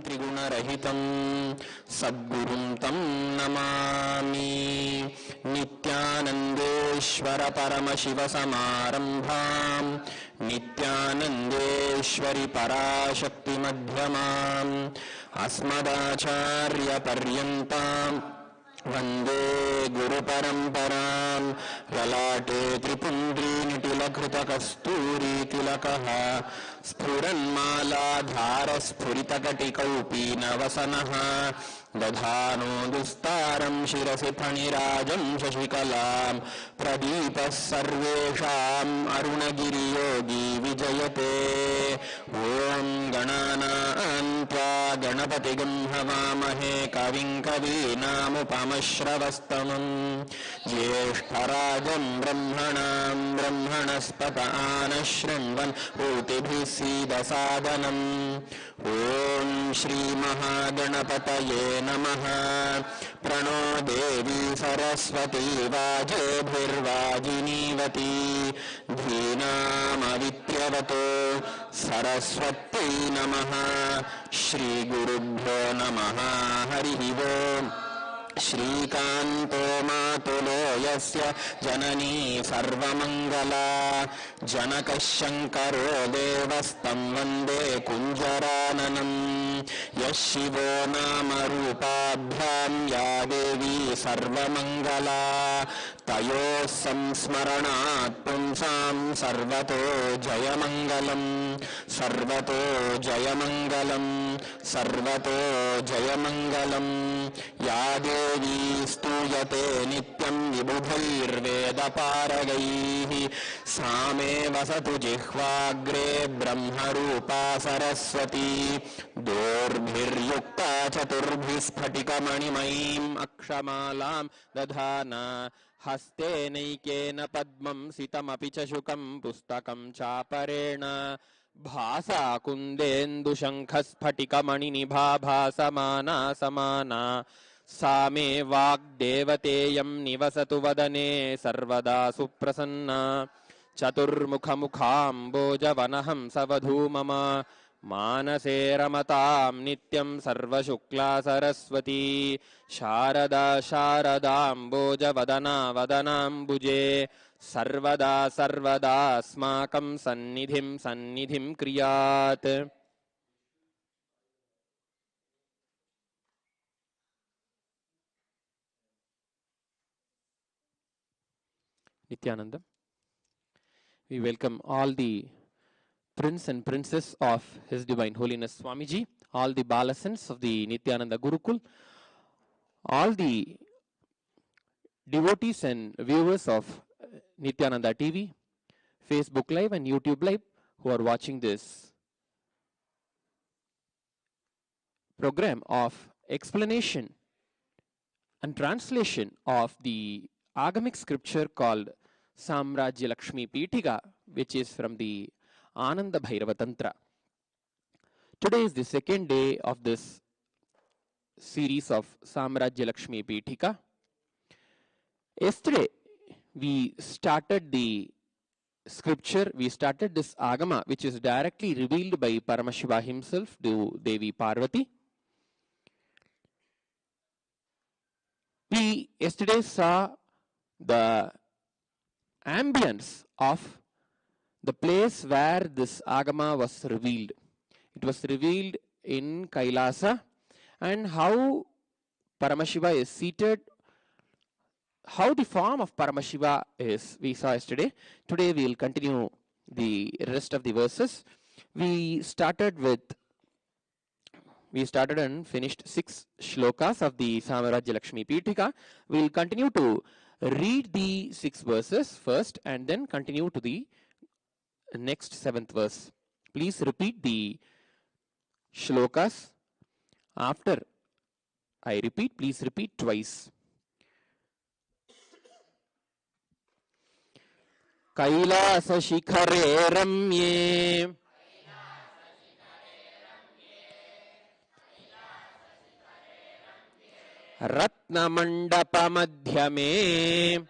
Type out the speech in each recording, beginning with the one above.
त्रिगुणरहितं सद्गुरुं तं नमामि। नित्यानन्देश्वर परमशिव समारम्भां नित्यानन्देश्वरि पराशक्ति मध्यमाम् अस्मदाचार्य पर्यन्तां वन्दे गुरुपरम्परां। ललाटे त्रिपुण्ड्रीनिटिलकृतकस्तूरी तिलकः स्फुरन्मालाधारस्फुरितकटिकौपीनवसनः दधानो दुस्तारं शिरसि फणिराजं शशिकलां प्रदीपः सर्वेषाम् अरुणगिरियोगी विजयते। ॐ गणानां त्वा गणपतिगं हवामहे कविं कवीनामुपमश्रवस्तमम् ज्येष्ठराजं ब्रह्मणां ब्रह्मणस्पत आनशृण्वन् ऊतिभिः सीदसादनम्। ॐ श्रीमहागणपतये नमः। प्रणो देवी सरस्वती वाजेभिर्वाजिनीवती धीनामवित्र्यवतो सरस्वती नमः। श्रीगुरुभ्यो नमः। हरिः ओम्। श्रीकान्तो मातुलो यस्य जननी सर्वमङ्गला जनकः शङ्करो देवस्तं वन्दे कुञ्जराननम्। यः शिवो नाम रूपाभ्यां या देवी सर्वमङ्गला तयोः संस्मरणात् पुंसां सर्वतो जयमङ्गलम् सर्वतो जयमङ्गलम् सर्वतो जयमङ्गलम्। या देवी स्तूयते नित्यं विबुधैर्वेदपारगैः सा मे वसतु जिह्वाग्रे ब्रह्मरूपा सरस्वती। दोर्भिर्युक्ता चतुर्भिः स्फटिकमणिमयीम् अक्षमालां दधाना हस्तेनैकेन पद्मं सितमपि च शुकं पुस्तकं चापरेण भासा कुन्देन्दुशङ्खस्फटिकमणिनिभा भासमाना समाना सा मे वाग्देवतेयं निवसतु वदने सर्वदा सुप्रसन्ना। चतुर्मुखमुखाम्बोजवनहंसवधू मम मानसे रमतां नित्यं सर्वशुक्ला सरस्वती। शारदा शारदाम्बोजवदना वदनाम्बुजे सर्वदा सर्वदास्माकं सन्निधिं सन्निधिं क्रियात्। Nithyananda. We welcome all the prince and princess of His Divine Holiness Swamiji, all the balasans of the Nithyananda Gurukul, all the devotees and viewers of Nithyananda TV, Facebook Live and YouTube Live who are watching this program of explanation and translation of the agamic scripture called Samrajya Lakshmi Pitika, which is from the Ananda Bhairava Tantra. Today is the second day of this series of Samrajya Lakshmi Pitika. Yesterday we started the scripture, we started this agama which is directly revealed by Paramashiva himself to Devi Parvati. We yesterday saw the ambience of the place where this agama was revealed. It was revealed in Kailasa, and how Paramashiva is seated, how the form of Paramashiva is, we saw yesterday. Today we will continue the rest of the verses. We started and finished 6 shlokas of the Samrajya Lakshmi Pitika. We will continue to read the 6 verses first and then continue to the next 7th verse. Please repeat the shlokas. After I repeat, please repeat twice. Kailasa shikhare ramye Ratnamandapa madhyame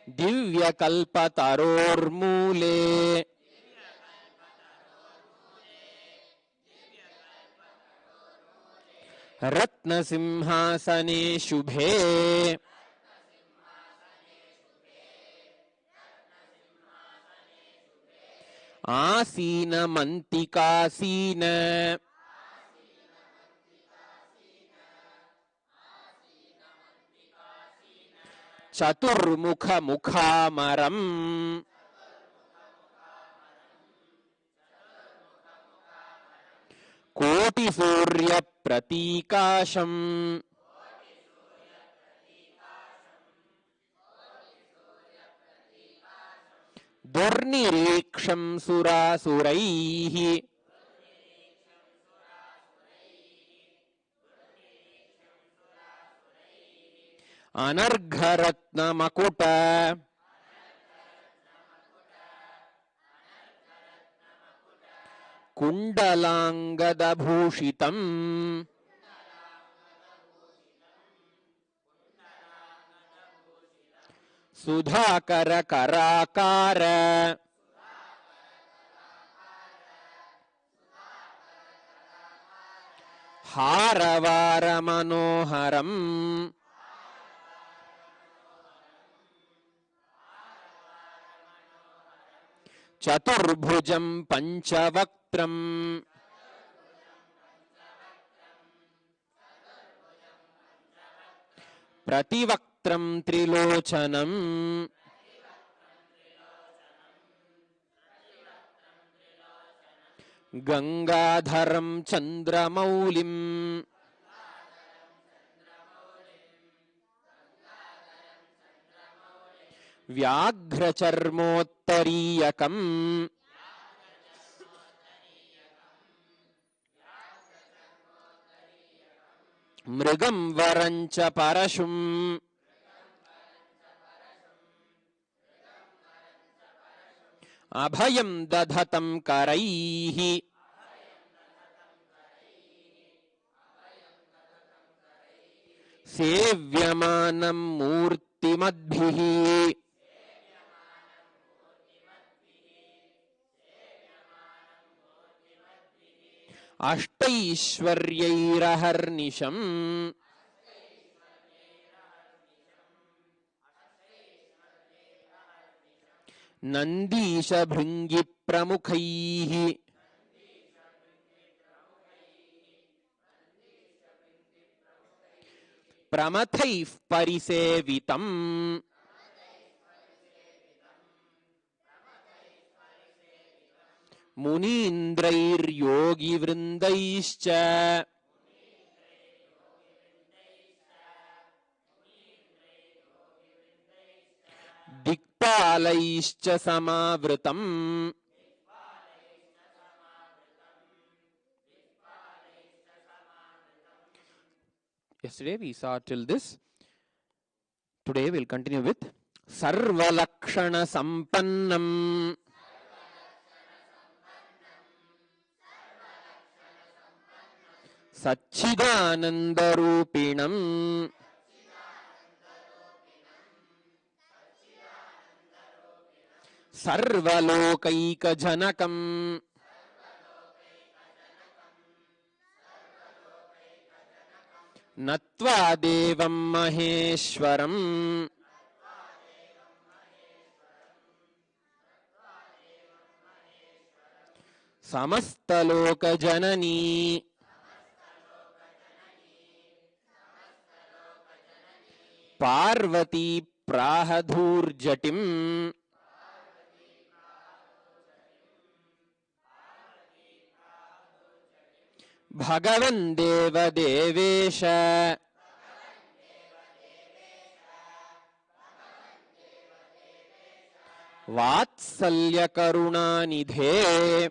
दिव्यकल्पतरोर्मूले रत्नसिंहासने शुभे आसीनमन्तिकासीन चतुर्मुखमुखामरम् कोटिसूर्यप्रतीकाशम् दुर्निरीक्षं सुरासुरैः अनर्घरत्नमकुट कुण्डलाङ्गदभूषितम् सुधाकरकराकार हारवारमनोहरम् चतुर्भुजं पञ्चवक्त्रम् प्रतिवक्त्रं त्रिलोचनम् गंगाधरं चन्द्रमौलिम् व्याघ्रचर्मोत्तरीयकम् मृगं वरं च परशुम् अभयं दधतं करैः सेव्यमानं मूर्तिमद्भिः अष्टैश्वर्यैरहर्निशम् नन्दीशभृङ्गिप्रमुखैः प्रमथैः परिसेवितम् मुनीन्द्रैर्योगिवृन्दैश्च दिक्पालैश्च समावृतम् Yesterday we saw till this. Today we'll continue with Sarvalakshana Sampannam Satchidanandarupinam Sarvalokaikajanakam Natva Devam Maheshwaram Samastaloka Janani Parvati Prahadhurjatim Bhagavan Deva Devesha Vatsalya Karunanidhe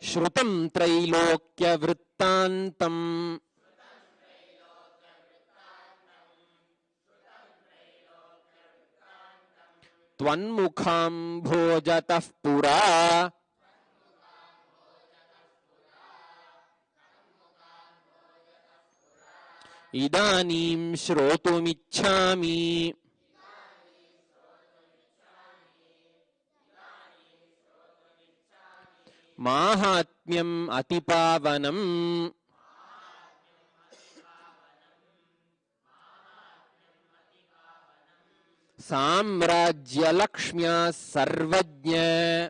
Shrutam Trailokya Vrittantam Tvanmukham Bhojatah Pura Idanim shrotumichhami. Mahatmyam atipavanam. Samrajya Lakshmya Sarvajnya.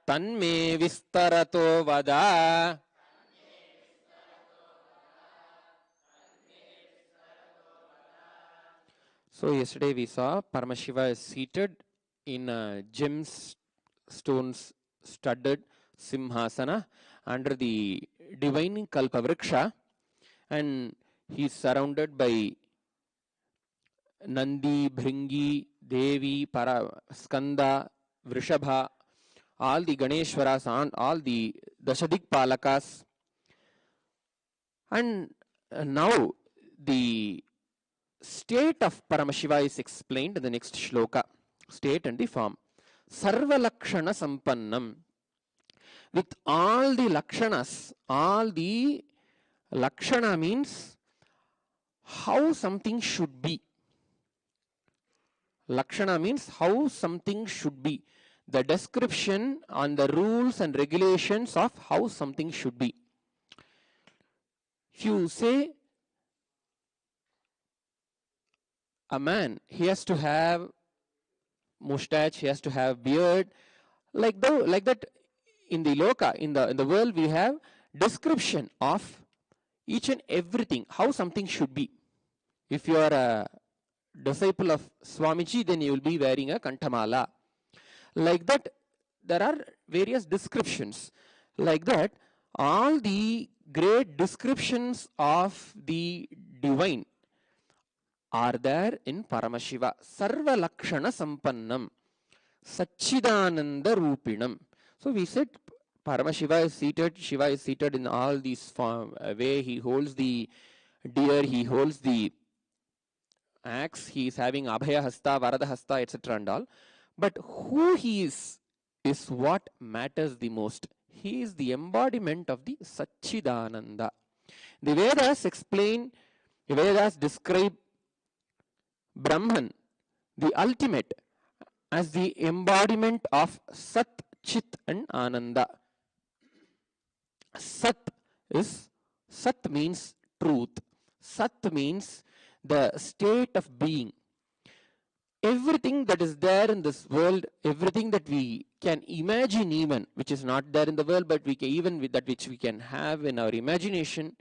Tanme Vistarato Vada. So yesterday we saw Paramashiva is seated in a gemstones studded simhasana under the divine Kalpavriksha, and he is surrounded by Nandi, Bhringi, Devi, Skanda, Vrishabha, all the Ganeshwaras, and all the Dashadik Palakas. And now the state of Paramashiva is explained in the next shloka. State and the form. Sarva Lakshana Sampannam. With all the Lakshanas, all the Lakshana means how something should be. Lakshana means how something should be. The description on the rules and regulations of how something should be. If you say a man, he has to have mustache, he has to have beard, like that in the loka, in the world we have description of each and everything, how something should be. If you are a disciple of Swamiji, then you will be wearing a kantamala. Like that, there are various descriptions. Like that, all the great descriptions of the divine are there in Paramashiva. Sarva Lakshana Sampannam. Satchidananda Rupinam. So we said Paramashiva is seated, Shiva is seated in all these form, way. He holds the deer, he holds the axe, he is having Abhaya Hasta, Varada Hasta, etc. and all. But who he is what matters the most. He is the embodiment of the Satchidananda. The Vedas explain, the Vedas describe Brahman, the ultimate, as the embodiment of Sat, Chit and Ananda. Sat means truth. Sat means the state of being. Everything that is there in this world, everything that we can imagine even, which is not there in the world, but we can, even with that which we can have in our imagination,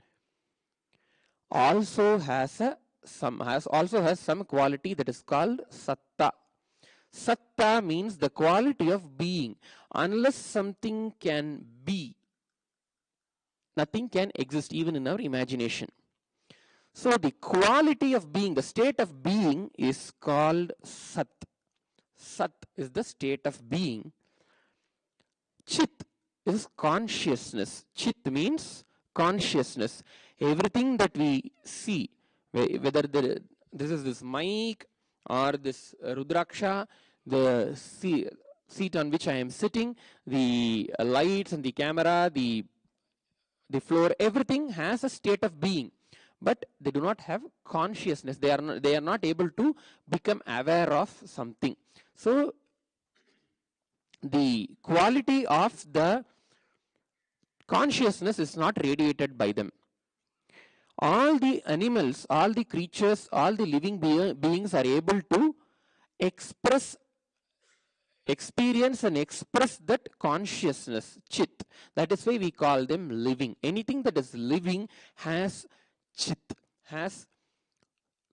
also has some quality that is called Satta. Satta means the quality of being. Unless something can be, nothing can exist even in our imagination. So the quality of being, the state of being is called Sat. Sat is the state of being. Chit is consciousness. Chit means consciousness. Everything that we see, whether this is this mic or this Rudraksha, the seat on which I am sitting, the lights and the camera, the floor, everything has a state of being. But they do not have consciousness. They are not able to become aware of something. So the quality of the consciousness is not radiated by them. All the animals, all the creatures, all the living beings are able to experience and express that consciousness, Chit. That is why we call them living. Anything that is living has Chit, has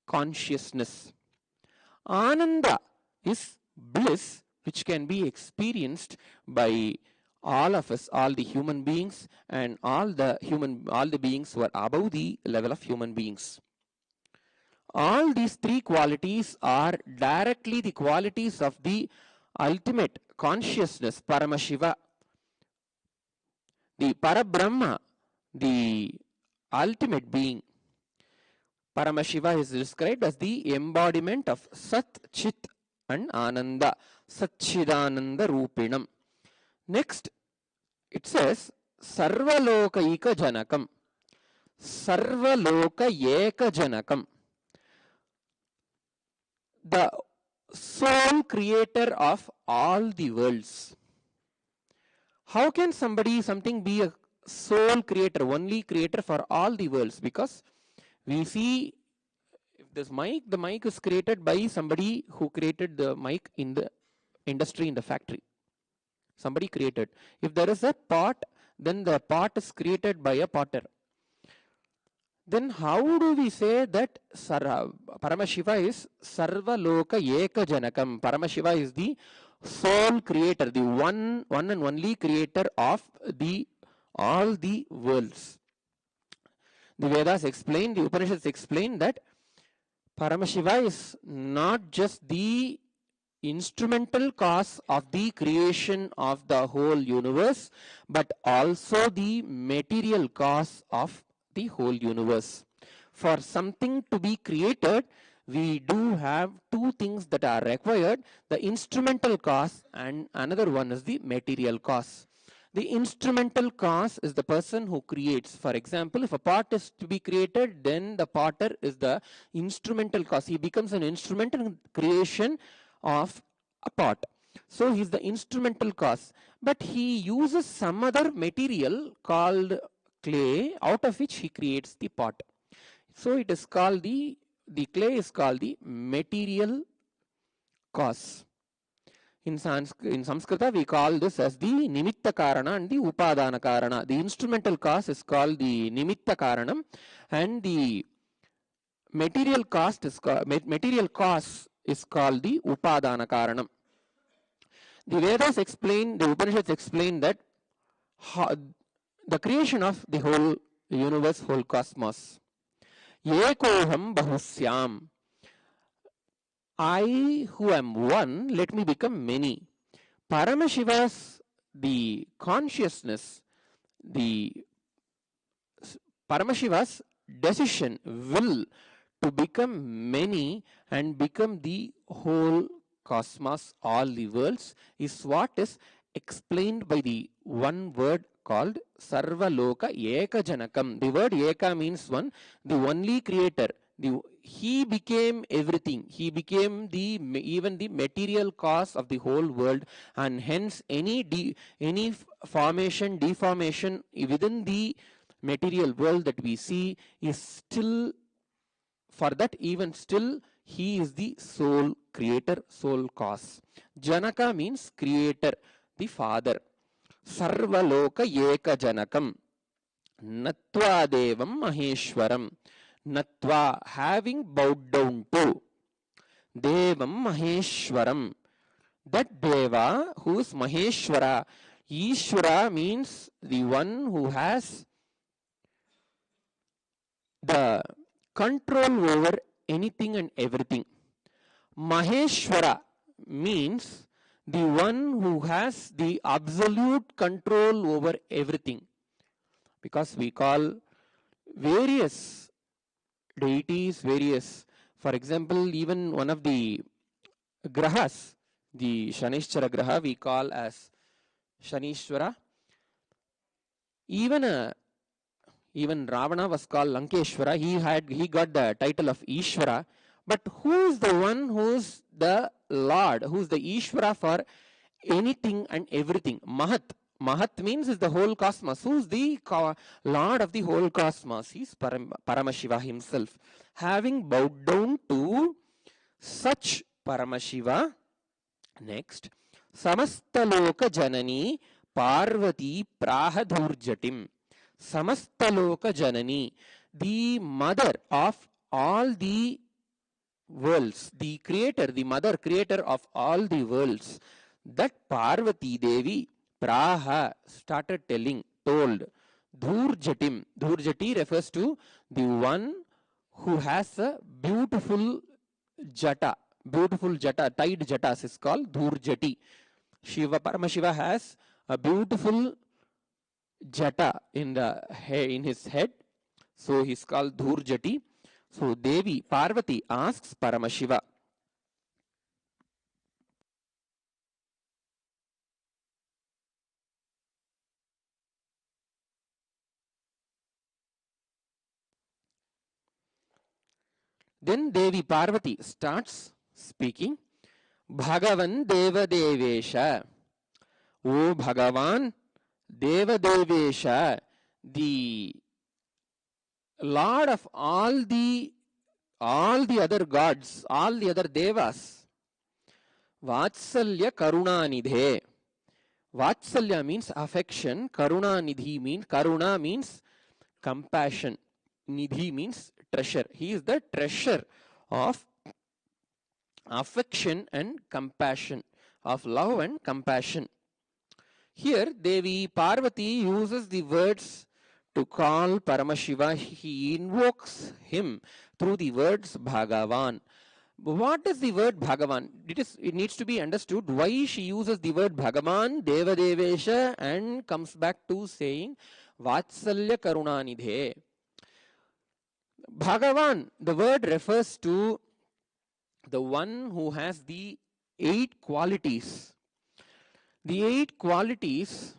consciousness. Ananda is bliss, which can be experienced by all of us, all the human beings, and all the beings who are above the level of human beings. All these three qualities are directly the qualities of the ultimate consciousness, Paramashiva. The Parabrahma, the ultimate being. Paramashiva is described as the embodiment of Sat, Chit and Ananda, Satchidananda Rupinam. Next, it says Sarvaloka Eka Janakam. Sarvaloka Eka Janakam. The sole creator of all the worlds. How can something be a sole creator, only creator for all the worlds? Because we see if this mic, the mic is created by somebody who created the mic in the industry, in the factory. Somebody created. If there is a pot, then the pot is created by a potter. Then how do we say that Paramashiva is Sarvaloka Eka Janakam? Paramashiva is the sole creator, the one and only creator of all the worlds. The Vedas explain, the Upanishads explain that Paramashiva is not just the instrumental cause of the creation of the whole universe, but also the material cause of the whole universe. For something to be created, we do have two things that are required, the instrumental cause and another one is the material cause. The instrumental cause is the person who creates. For example, if a pot is to be created, then the potter is the instrumental cause. He becomes an instrument in creation of a pot. So he is the instrumental cause. But he uses some other material called clay, out of which he creates the pot. So it is called the clay is called the material cause. In Sanskrita, we call this as the Nimitta Karana and the Upadana Karana. The instrumental cause is called the Nimitta Karanam, and the material cause is called the Upadana Karanam. The Vedas explain, the Upanishads explain that the creation of the whole universe, whole cosmos. Ekoham Bahusyam. I who am one, let me become many. Paramashiva's, the consciousness, the Paramashiva's decision, will to become many and become the whole cosmos, all the worlds, is what is explained by the one word called Sarvaloka Eka Janakam. The word Eka means one, the only creator. He became everything. He became even the material cause of the whole world, and hence any formation, deformation within the material world that we see is still, for that even still, he is the sole creator, sole cause. Janaka means creator, the father. Sarvaloka Eka Janakam. Natva Devam Maheshwaram. Natva, having bowed down to. Devam Maheshwaram. That Deva, who is Maheshwara. Ishwara means the one who has the control over anything and everything. Maheshwara means the one who has the absolute control over everything. Because we call various deities, for example, even one of the grahas, the Shanishchara graha, we call as Shanishwara. Even Ravana was called Lankeshwara. He got the title of Ishwara. But who is the one who is the Lord, who is the Ishwara for anything and everything? Mahat. Mahat means is the whole cosmos. Who is the Lord of the whole cosmos? He is Paramashiva himself. Having bowed down to such Paramashiva, next, Samastaloka Janani Parvati Prahadurjatim. Samastaloka Janani, the mother of all the worlds, the creator, the mother creator of all the worlds, that Parvati Devi, Praha, started told, Dhurjatim. Dhurjati refers to the one who has a beautiful jata, tied jatas is called Dhurjati. Paramashiva has a beautiful jata in his head, so he's called Dhurjati. So Devi, Parvati asks Paramashiva, Then Devi Parvati starts speaking. Bhagavan Devadevesha. O Bhagavan Devadevesha, the Lord of all the other gods, all the other devas. Vatsalya Karunanidhe. Vatsalya means affection. Karunanidhi means, Karuna means compassion. Nidhi means treasure. He is the treasure of affection and compassion, of love and compassion. Here, Devi Parvati uses the words to call Paramashiva. He invokes him through the words Bhagavan. What is the word Bhagavan? It needs to be understood why she uses the word Bhagavan, Devadevesha, and comes back to saying Vatsalya Karunanidhe. Bhagavan, the word refers to the one who has the 8 qualities. The 8 qualities,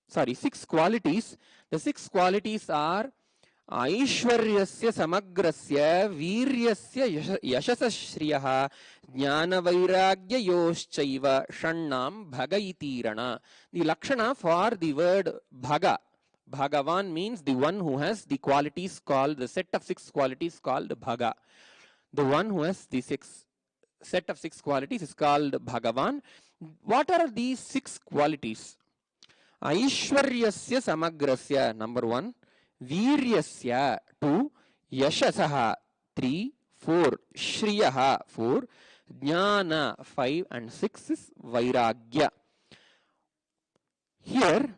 6 qualities. The 6 qualities are Aishwaryasya Samagrasya Viryasya Yashasashriyah Jnana Yoschaiva Shannam Bhagaitirana. The Lakshana for the word Bhaga. Bhagavan means the one who has the qualities called, the set of 6 qualities called Bhaga. The one who has the set of 6 qualities is called Bhagavan. What are these 6 qualities? Aishwaryasya Samagrasya, number 1. Viryasya, 2. Yashasaha, 3. 4. Shriyaha, 4. Jnana, 5. And 6 is Vairagya. Here,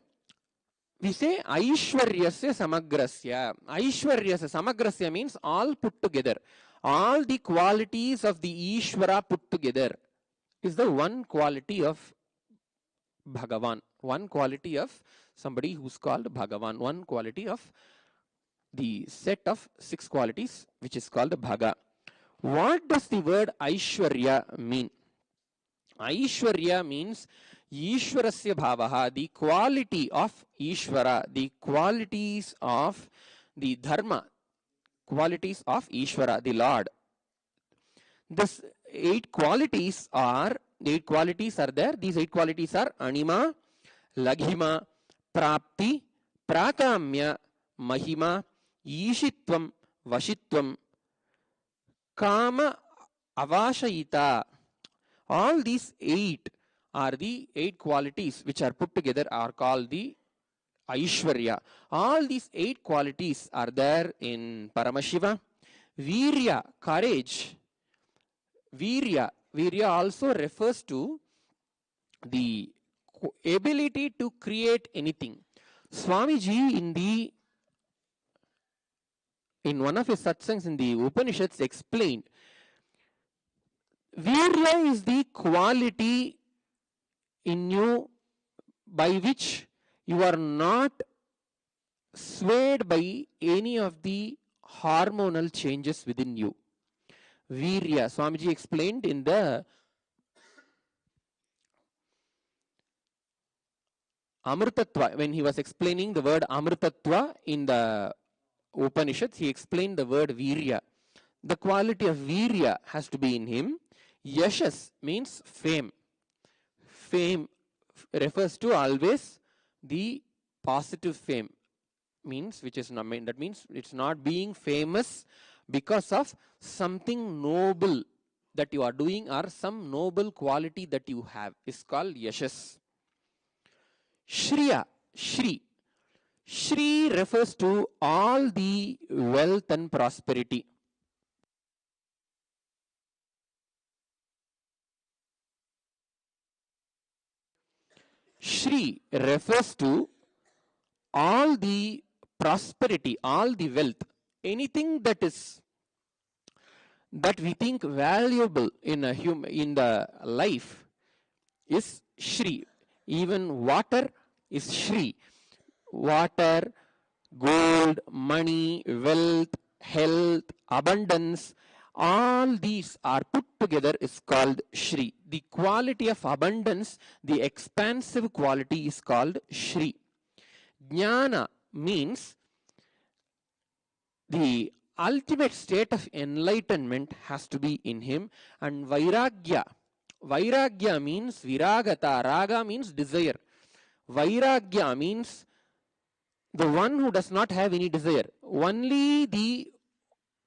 we say Aishwaryasya Samagrasya. Aishwaryasya Samagrasya means all put together. All the qualities of the Ishvara put together is the one quality of Bhagavan. One quality of somebody who's called Bhagavan. One quality of the set of 6 qualities which is called Bhaga. What does the word Aishwarya mean? Aishwarya means Ishwarasya Bhavaha, the quality of Ishvara, the qualities of the Dharma, qualities of Ishvara, the Lord. This 8 qualities are there. These 8 qualities are Anima, Laghima, Prapti, Prakamya, Mahima, Ishitvam, Vashitvam, Kama, Avashayita. All these 8 are the 8 qualities which are put together are called the Aishwarya. All these 8 qualities are there in Paramashiva. Virya, courage. Virya also refers to the ability to create anything. Swamiji in one of his satsangs in the Upanishads explained, Virya is the quality in you by which you are not swayed by any of the hormonal changes within you. Virya, Swamiji explained in the Amritatva, when he was explaining the word Amritatva in the Upanishads, he explained the word Virya. The quality of Virya has to be in him. Yashas means fame. Fame refers to always the positive fame. That means it's not being famous because of something noble that you are doing or some noble quality that you have is called Yashas. Shriya, Shri. Shri refers to all the wealth and prosperity. Shri refers to all the prosperity, all the wealth, anything that we think valuable in the life is Shri. Even water is Shri. Water, gold, money, wealth, health, abundance, all these are put together is called Shri. The quality of abundance, the expansive quality is called Shri. Jnana means the ultimate state of enlightenment has to be in him. And Vairagya. Vairagya means Viragata. Raga means desire. Vairagya means the one who does not have any desire. Only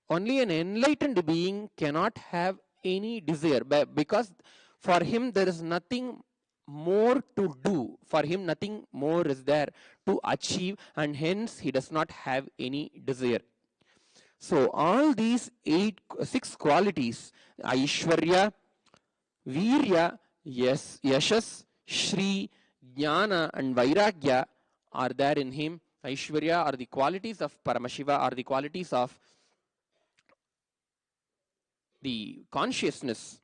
an enlightened being cannot have any desire, because for him there is nothing more to do. For him nothing more is there to achieve, and hence he does not have any desire. So all these six qualities, Aishwarya, Virya, Yashas, Shri, Jnana and Vairagya are there in him. Aishwarya are the qualities of Paramashiva, are the qualities of the consciousness,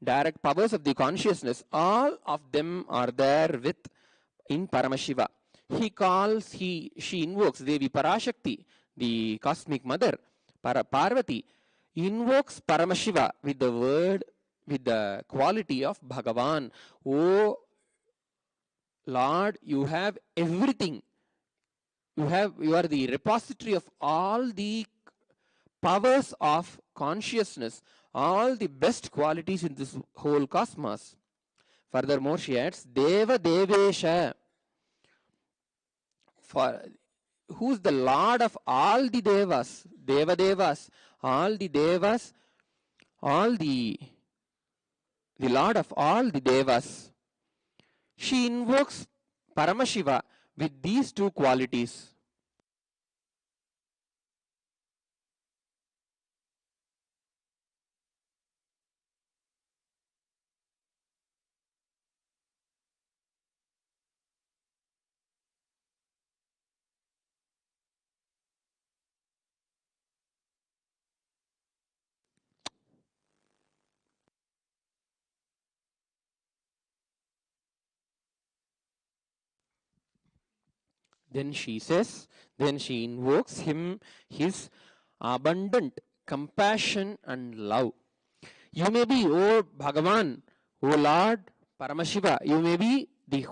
direct powers of the consciousness. All of them are there in Paramashiva. She invokes Devi Parashakti, the cosmic mother, Parvati, invokes Paramashiva with the quality of Bhagavan. Oh Lord, you have everything. You are the repository of all the powers of consciousness, all the best qualities in this whole cosmos. Furthermore, she adds, Deva Devesha, who's the Lord of all the Devas, Deva Devas, all the Devas, the Lord of all the Devas. She invokes Paramashiva with these two qualities. Then she says, then she invokes his abundant compassion and love. You may be, O Bhagavan, O Lord Paramashiva, you may be the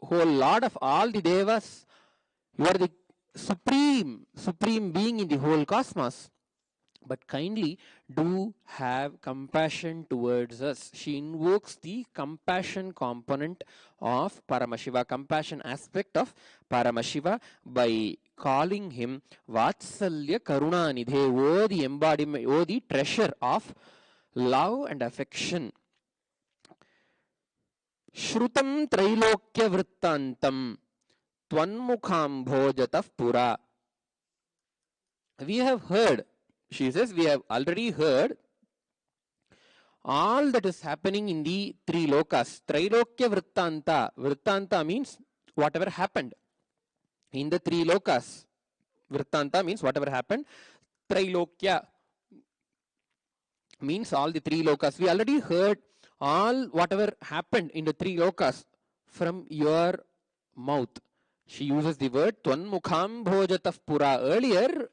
whole Lord of all the Devas. You are the supreme being in the whole cosmos. But kindly do have compassion towards us. She invokes the compassion component of Paramashiva, compassion aspect of Paramashiva, by calling him Vatsalya Karunanidhe, the embodiment, the treasure of love and affection. Shrutam Trailokya Vrittantam Tvanmukham Bhojatav Pura. We have heard, she says, we have already heard all that is happening in the three lokas. Trailokya Vrittanta. Vrittanta means whatever happened in the three lokas. Vrittanta means whatever happened. Trailokya means all the three lokas. We already heard all whatever happened in the three lokas from your mouth. She uses the word Tvanmukham Bhojatav Pura. Earlier,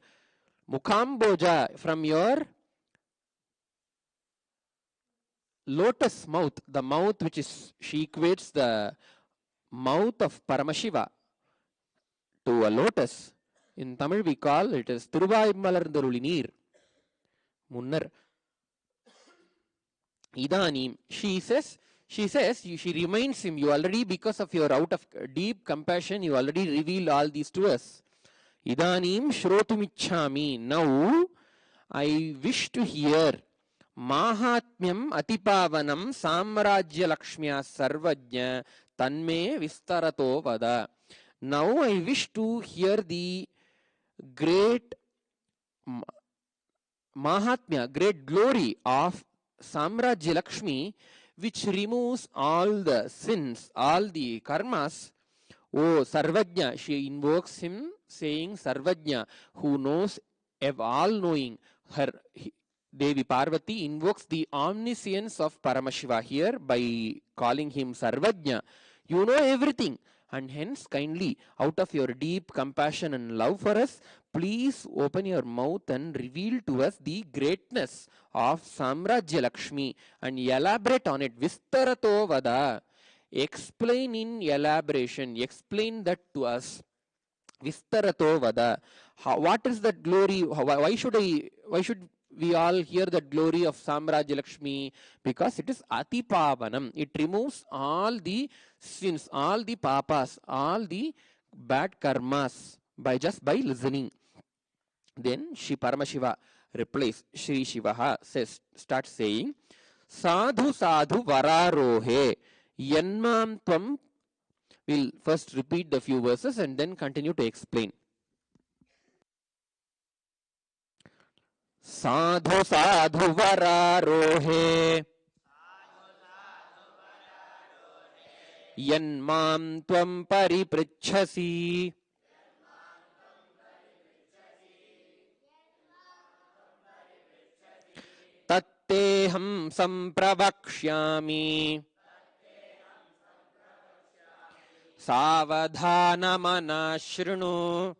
Mukhamboja, from your lotus mouth, the mouth which is, she equates the mouth of Paramashiva to a lotus. In Tamil we call it as Thiruvai Malarndaruli Neer. Munnar. Idanim, she reminds him, you already, because of your out of deep compassion, you already revealed all these to us. Idanim shrotumichhami. Now I wish to hear Mahatmyam Atipavanam Samrajya Lakshmya Sarvajna Tanme Vistarato Vada. Now I wish to hear the great Mahatmya, great glory of Samrajya Lakshmi, which removes all the sins, all the karmas. Oh, Sarvajna, she invokes him, saying Sarvajna, who knows, all knowing. Her Devi Parvati invokes the omniscience of Paramashiva here by calling him Sarvajna. You know everything, and hence kindly, out of your deep compassion and love for us, please open your mouth and reveal to us the greatness of Samrajya Lakshmi and elaborate on it. Vistarato Vada. Explain in elaboration, explain that to us. Vistarato vada. What is that glory? Why should we all hear the glory of Samrajya Lakshmi? Because it is Atipavanam. It removes all the sins, all the papas, all the bad karmas by listening. Then Shri Paramashiva replies. Shri Shivaha starts saying, Sadhu sadhu vararohe yanmam tvam. We'll first repeat the few verses and then continue to explain. Sadhu sadhu vararohe yanmam tvam paripritchasi tatteham sampravakshyami savadhanamana shrunu.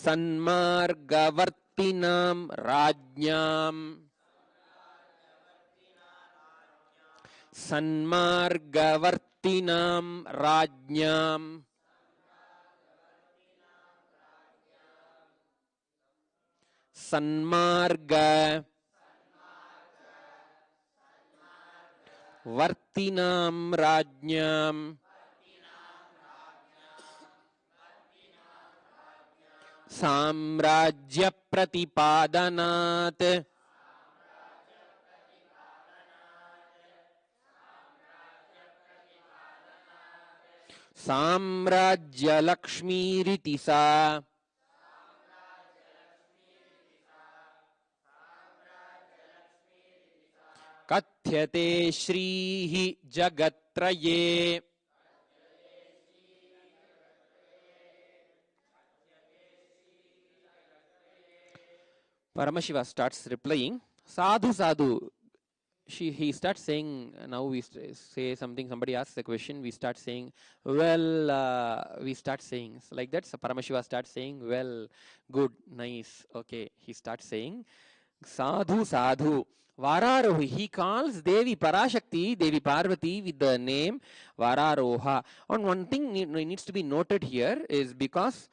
Sanmargavartinam rajnyam Sanmargavartinam rajnyam Sanmarga Vartinam rajnyam Samrajya pratipadanat Samrajya Lakshmi Ritisa Kathyate Shrihi Jagatraye. Paramashiva starts replying, Sadhu Sadhu. He starts saying, now we say something, somebody asks a question, we start saying, well, we start saying, so like that, so Paramashiva starts saying, well, good, nice, okay. He starts saying, Sadhu Sadhu. Vararohi. He calls Devi Parashakti, Devi Parvati with the name Vararoha. And one thing needs to be noted here is because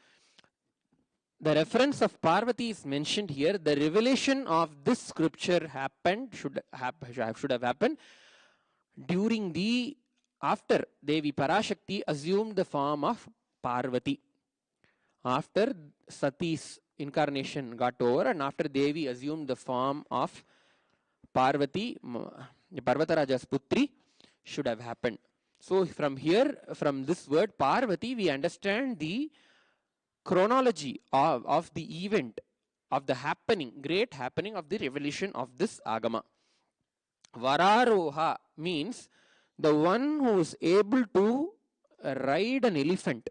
the reference of Parvati is mentioned here, the revelation of this scripture should have happened during after Devi Parashakti assumed the form of Parvati. After Sati's incarnation got over and after Devi assumed the form of Parvati, Parvataraja's Putri, should have happened. So from here, from this word Parvati, we understand the chronology of the event, of the great happening of the revelation of this Agama. Vararoha means the one who is able to ride an elephant.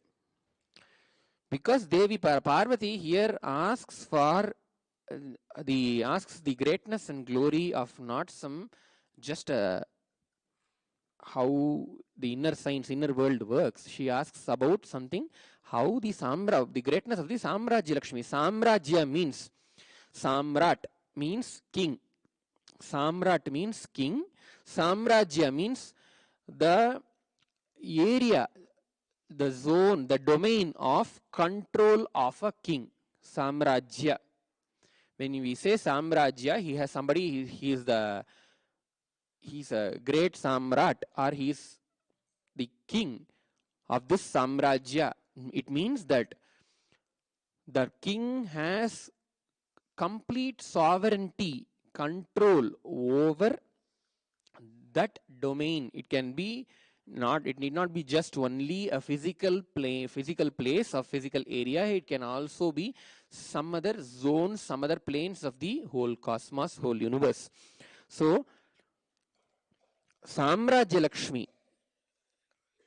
Because Devi Parvati here asks for the greatness and glory of not some just how the inner science, inner world works. She asks about something, how the greatness of the Samrajya Lakshmi. Samrajya means, Samrat means king. Samrat means king. Samrajya means the area, the zone, the domain of control of a king. Samrajya. When we say Samrajya, he has somebody, he's a great Samrat, or he's the king of this Samrajya. It means that the king has complete sovereignty, control over that domain. It can be it need not be just only a physical place or physical area. It can also be some other zones, some other planes of the whole cosmos, whole universe. So, Samrajya Lakshmi,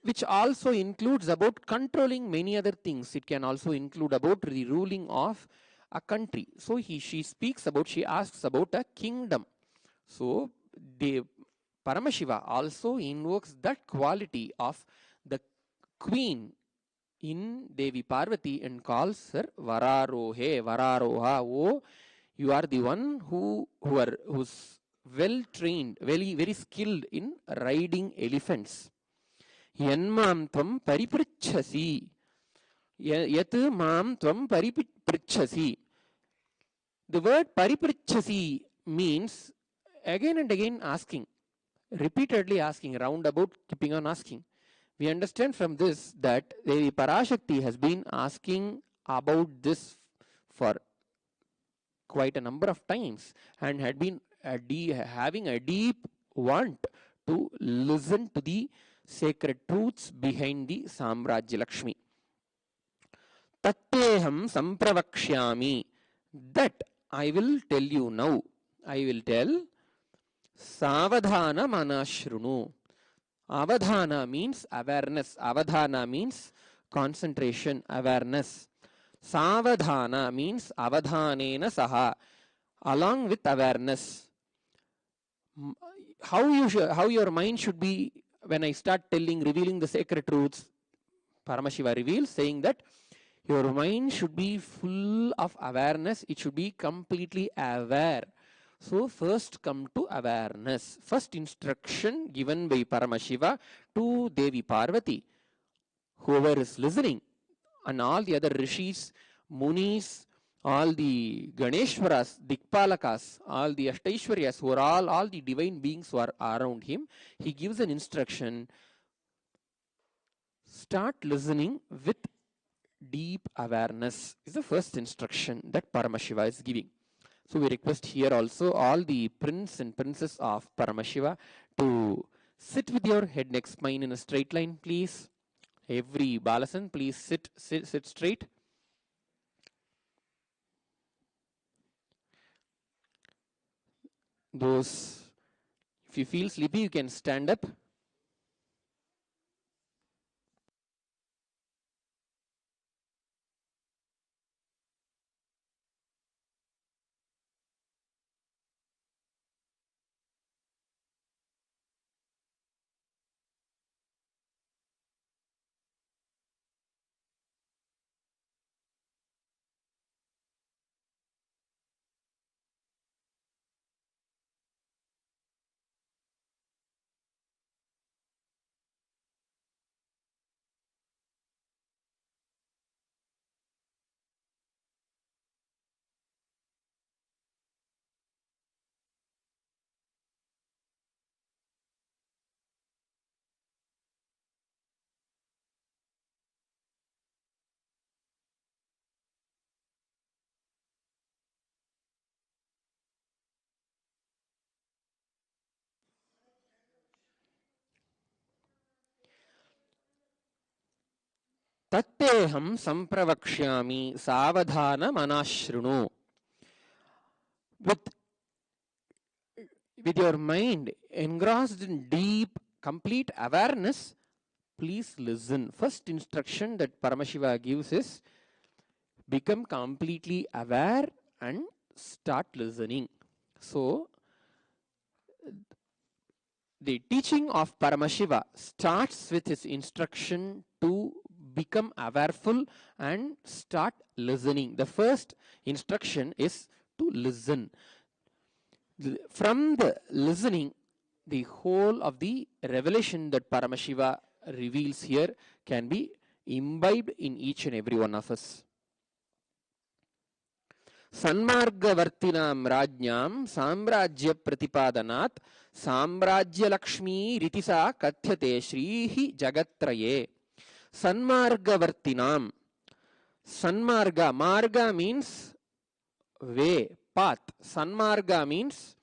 which also includes about controlling many other things. It can also include about the ruling of a country. So she asks about a kingdom. So the Paramashiva also invokes that quality of the queen in Devi Parvati and calls her Vararohe, Vararoha. Oh, you are the one whose well trained, very skilled in riding elephants. Yanmam tvam paripritchasi. Yat mam tvam paripritchasi. The word paripritchasi means again and again asking, repeatedly asking, roundabout, keeping on asking. We understand from this that the Parashakti has been asking about this for quite a number of times and had been having a deep want to listen to the sacred truths behind the Samrajya Lakshmi. Tatteham sampravakshyami. That I will tell you now. I will tell. Savadhana manashrunu. Avadhana means awareness. Avadhana means concentration, awareness. Savadhana means avadhanena saha, along with awareness. How your mind should be when I start revealing the sacred truths. Paramashiva reveals, saying that your mind should be full of awareness. It should be completely aware. So first come to awareness. First instruction given by Paramashiva to Devi Parvati. Whoever is listening, and all the other rishis, munis, all the Ganeshwaras, Dikpalakas, all the Ashtaishwaryas, who are all the divine beings who are around him, he gives an instruction. Start listening with deep awareness is the first instruction that Paramashiva is giving. So we request here also all the prince and princess of Paramashiva to sit with your head, neck, spine in a straight line, please. Every Balasan, please sit straight. Those, if you feel sleepy, you can stand up. Tatteham sampravakshyami savadhana manashrunu. With your mind engrossed in deep, complete awareness, please listen. First instruction that Paramashiva gives is become completely aware and start listening. So, the teaching of Paramashiva starts with his instruction to become awareful and start listening. The first instruction is to listen. From the listening, the whole of the revelation that Paramashiva reveals here can be imbibed in each and every one of us. Sanmargavartinam rajnyam samrajya pratipadanat samrajya lakshmi ritisa kathyate shrihi jagatraye. Sanmargavartinam. Sanmarga. Marga means way, path. Sanmarga means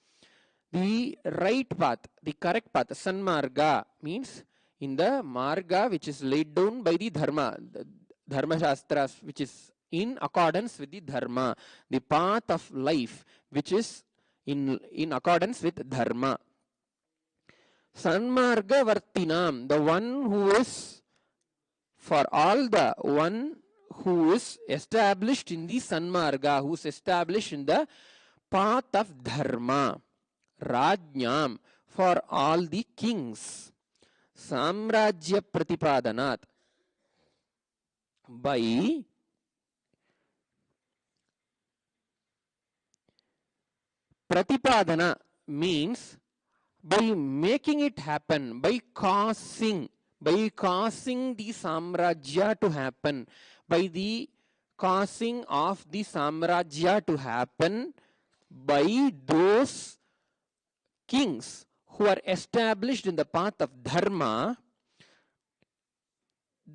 the right path, the correct path. Sanmarga means in the marga which is laid down by the dharma shastras, which is in accordance with the dharma, the path of life which is in accordance with dharma. Sanmarga vartinam, the one who is for all, the one who is established in the sanmarga, who is established in the path of dharma. Rajnyam, for all the kings. Samrajya pratipadanat, by pratipadana, means by making it happen, by causing the Samrajya to happen, by the causing of the Samrajya to happen by those kings who are established in the path of Dharma.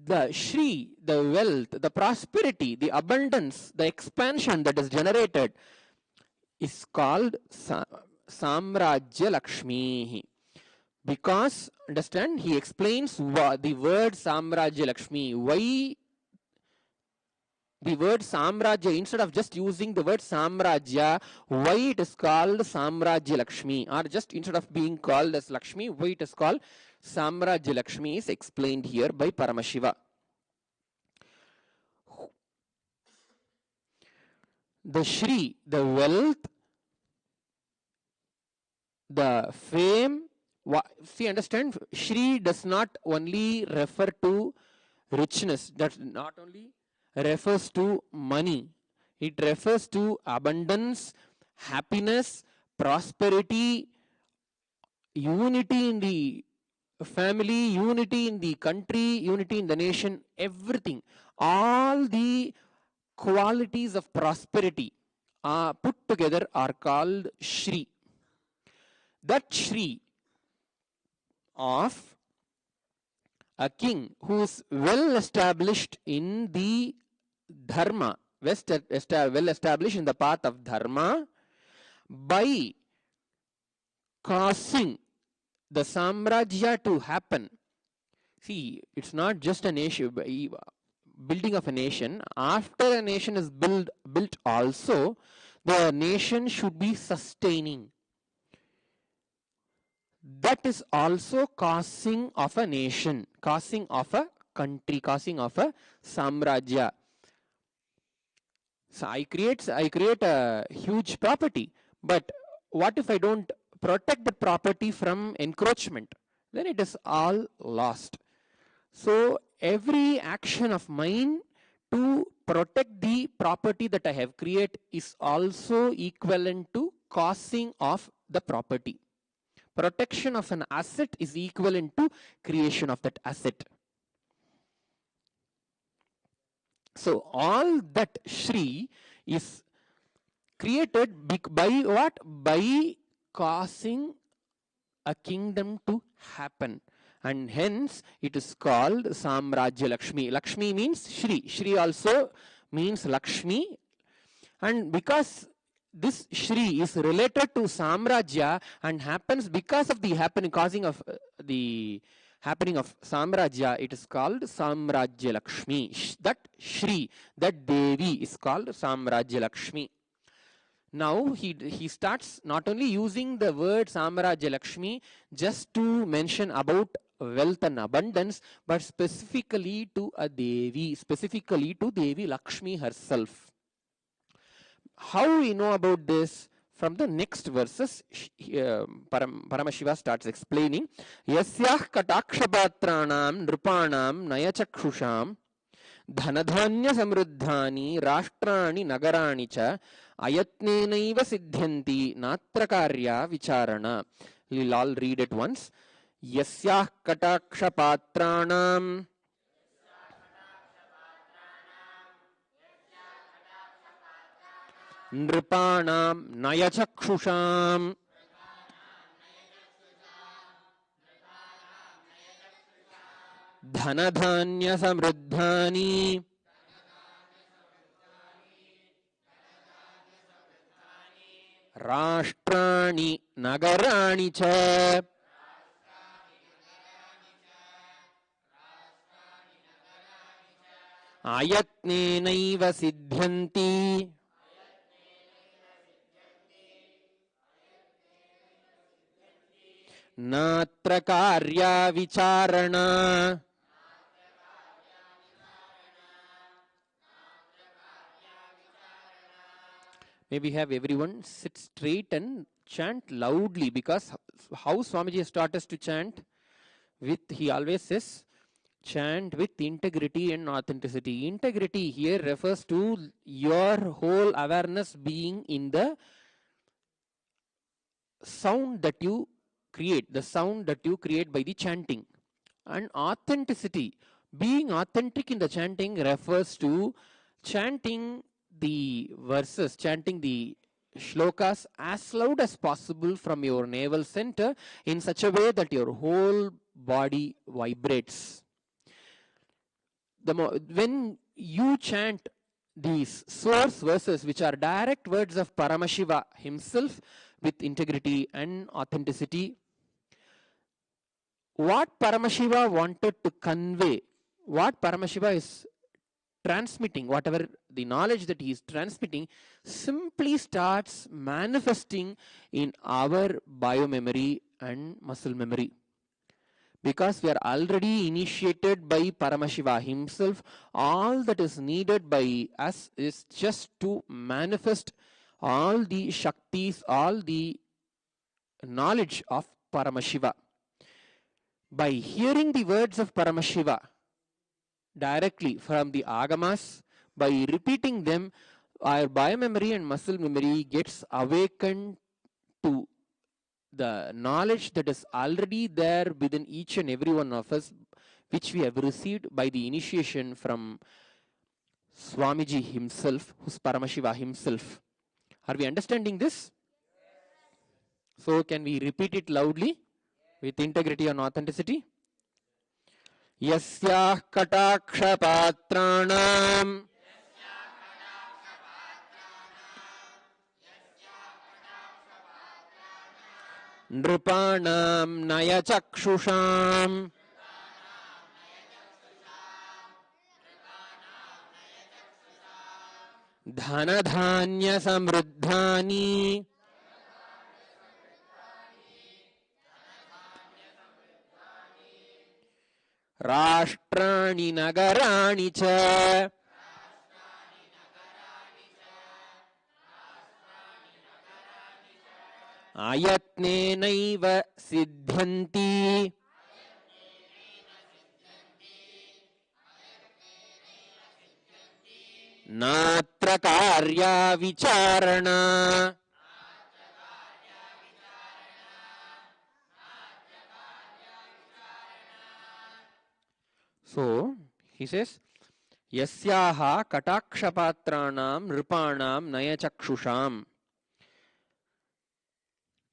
The Shri, the wealth, the prosperity, the abundance, the expansion that is generated is called Samrajya Lakshmi. Because, understand, he explains the word Samrajya Lakshmi. Why the word Samrajya, instead of just using the word Samrajya, why it is called Samrajya Lakshmi? Or just instead of being called as Lakshmi, why it is called Samrajya Lakshmi is explained here by Paramashiva. The Shri, the wealth, the fame, see, understand, Shri does not only refer to richness, that not only refers to money, it refers to abundance, happiness, prosperity, unity in the family, unity in the country, unity in the nation, everything. All the qualities of prosperity put together are called Shri. That Shri of a king who is well established in the Dharma, well established in the path of Dharma, by causing the Samrajya to happen. See, it's not just a nation, building of a nation. After a nation is built also, the nation should be sustaining. That is also causing of a nation, causing of a country, causing of a Samrajya. So I create a huge property, but what if I don't protect the property from encroachment? Then it is all lost. So every action of mine to protect the property that I have created is also equivalent to causing of the property. Protection of an asset is equivalent to creation of that asset. So all that Shri is created by what? By causing a kingdom to happen. And hence it is called Samrajya Lakshmi. Lakshmi means Shri. Shri also means Lakshmi. And because this Shri is related to Samrajya and happens because of the causing of the happening of Samrajya, it is called Samrajya Lakshmi. That Shri, that Devi is called Samrajya Lakshmi. Now he starts not only using the word Samrajya Lakshmi just to mention about wealth and abundance, but specifically to a Devi, specifically to Devi Lakshmi herself. How we know about this? From the next verses, Paramashiva starts explaining, Yasyah katakshabatranam nrupanam nayachakshusham dhanadhanya samruddhani rashtrani nagarani cha ayatnenaiva siddhyanti natrakarya vicharana. We'll all read it once. Yasyah katakshabhatranam nripanam nayachakshusham dhanadhanya samruddhani rashtrani nagarani cha ayatnenaiva siddhyanti natra karya vicharana. May we have everyone sit straight and chant loudly, because how Swamiji has taught us to chant with, he always says, chant with integrity and authenticity. Integrity here refers to your whole awareness being in the sound that you create, by the chanting. And authenticity, being authentic in the chanting, refers to chanting the verses, chanting the shlokas as loud as possible from your navel center in such a way that your whole body vibrates. When you chant these source verses, which are direct words of Paramashiva himself with integrity and authenticity, what Paramashiva wanted to convey, what Paramashiva is transmitting, whatever the knowledge that he is transmitting, simply starts manifesting in our biomemory and muscle memory. Because we are already initiated by Paramashiva himself, all that is needed by us is just to manifest all the Shaktis, all the knowledge of Paramashiva. By hearing the words of Paramashiva directly from the Agamas, by repeating them, our biomemory and muscle memory gets awakened to the knowledge that is already there within each and every one of us, which we have received by the initiation from Swamiji himself, who's Paramashiva himself. Are we understanding this? So can we repeat it loudly with integrity and authenticity? Yasyah kataksha patranam nrupanam naya chakshusham dhanadhanya samruddhani rashtrani nagarani cha ayatnenaiva siddhanti natra karya vicharana. So he says, Yasyaha katakshapatranam nripanam nayachakshusham.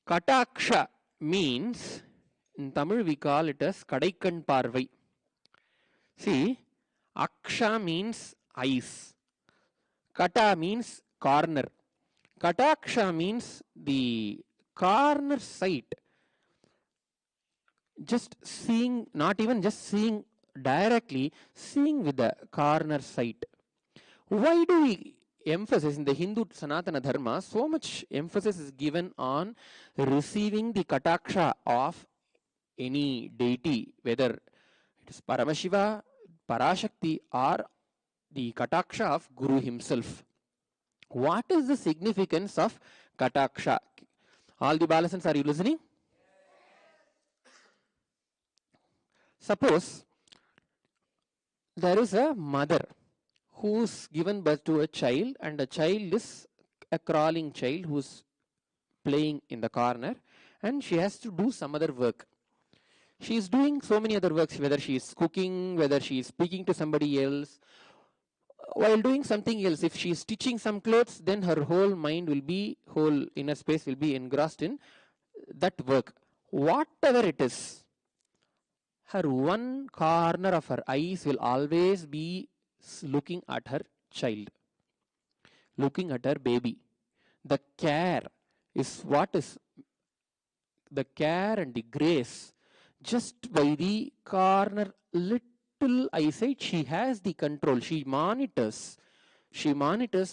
Kataksha means, in Tamil we call it as Kadaikan Parvai. See, Aksha means eyes. Kata means corner. Kataksha means the corner sight. Just seeing, not even just seeing directly, seeing with the corner sight. Why do we emphasize in the Hindu Sanatana Dharma, so much emphasis is given on receiving the Kataksha of any deity, whether it is Paramashiva, Parashakti, or the Kataksha of Guru himself? What is the significance of Kataksha? All the Balasans, are you listening? Suppose there is a mother who's given birth to a child, and the child is a crawling child who's playing in the corner, and she has to do some other work. She is doing so many other works, whether she is cooking, whether she is speaking to somebody else. While doing something else, if she is stitching some clothes, then her whole mind will be, whole inner space will be engrossed in that work. Whatever it is, her one corner of her eyes will always be looking at her child, looking at her baby. The care is what is the care and the grace. Just by the corner little eyesight, she has the control. She monitors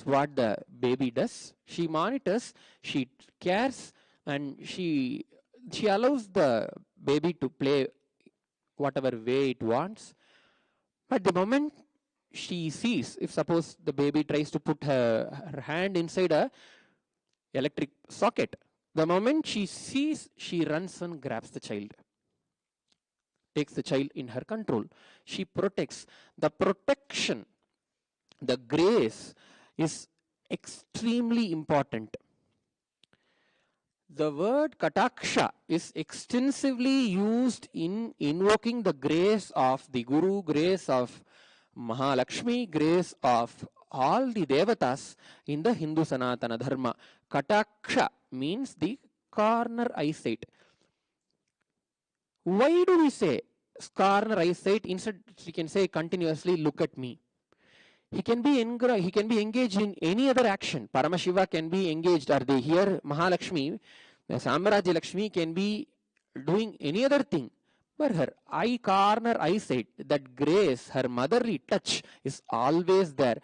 what the baby does. She monitors, she cares, and she allows the baby to play whatever way it wants. But the moment she sees, if suppose the baby tries to put her hand inside a electric socket, the moment she sees, she runs and grabs the child, takes the child in her control. She protects. The protection, the grace is extremely important. The word Kataksha is extensively used in invoking the grace of the Guru, grace of Mahalakshmi, grace of all the Devatas in the Hindu Sanatana Dharma. Kataksha means the corner eyesight. Why do we say corner eyesight? Instead, we can say continuously, look at me. He can be engaged in any other action. Paramashiva can be engaged. Are they here? Mahalakshmi, Samrajya Lakshmi can be doing any other thing. But her corner eyesight, that grace, her motherly touch is always there.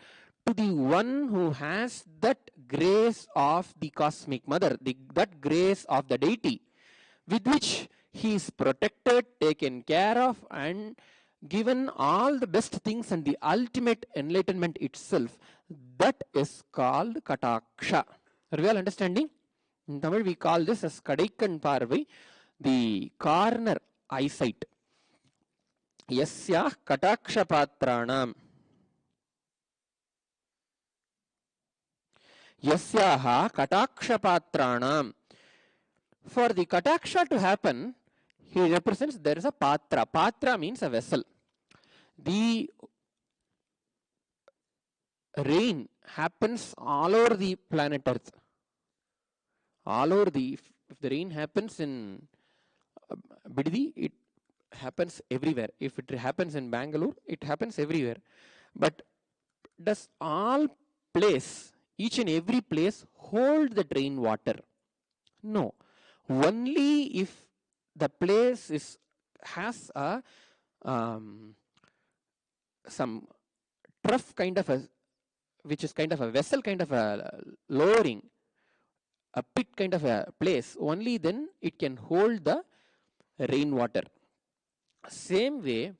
To the one who has that grace of the cosmic mother, that grace of the deity, with which he is protected, taken care of, and given all the best things and the ultimate enlightenment itself, that is called Kataksha. Are we all understanding? In Tamil we call this as Kadaikan Parvai, the corner eyesight. Yasya Kataksha Patranam. Yasyaha Kataksha Patranam. For the Kataksha to happen, he represents there is a Patra. Patra means a vessel. The rain happens all over the planet Earth. All over if the rain happens in Biddi, it happens everywhere. If it happens in Bangalore, it happens everywhere. But does all place, each and every place, hold the rainwater? No. Only if the place has a some trough kind of a, which is kind of a vessel kind of a lowering, a pit kind of a place, only then it can hold the rainwater. Same way,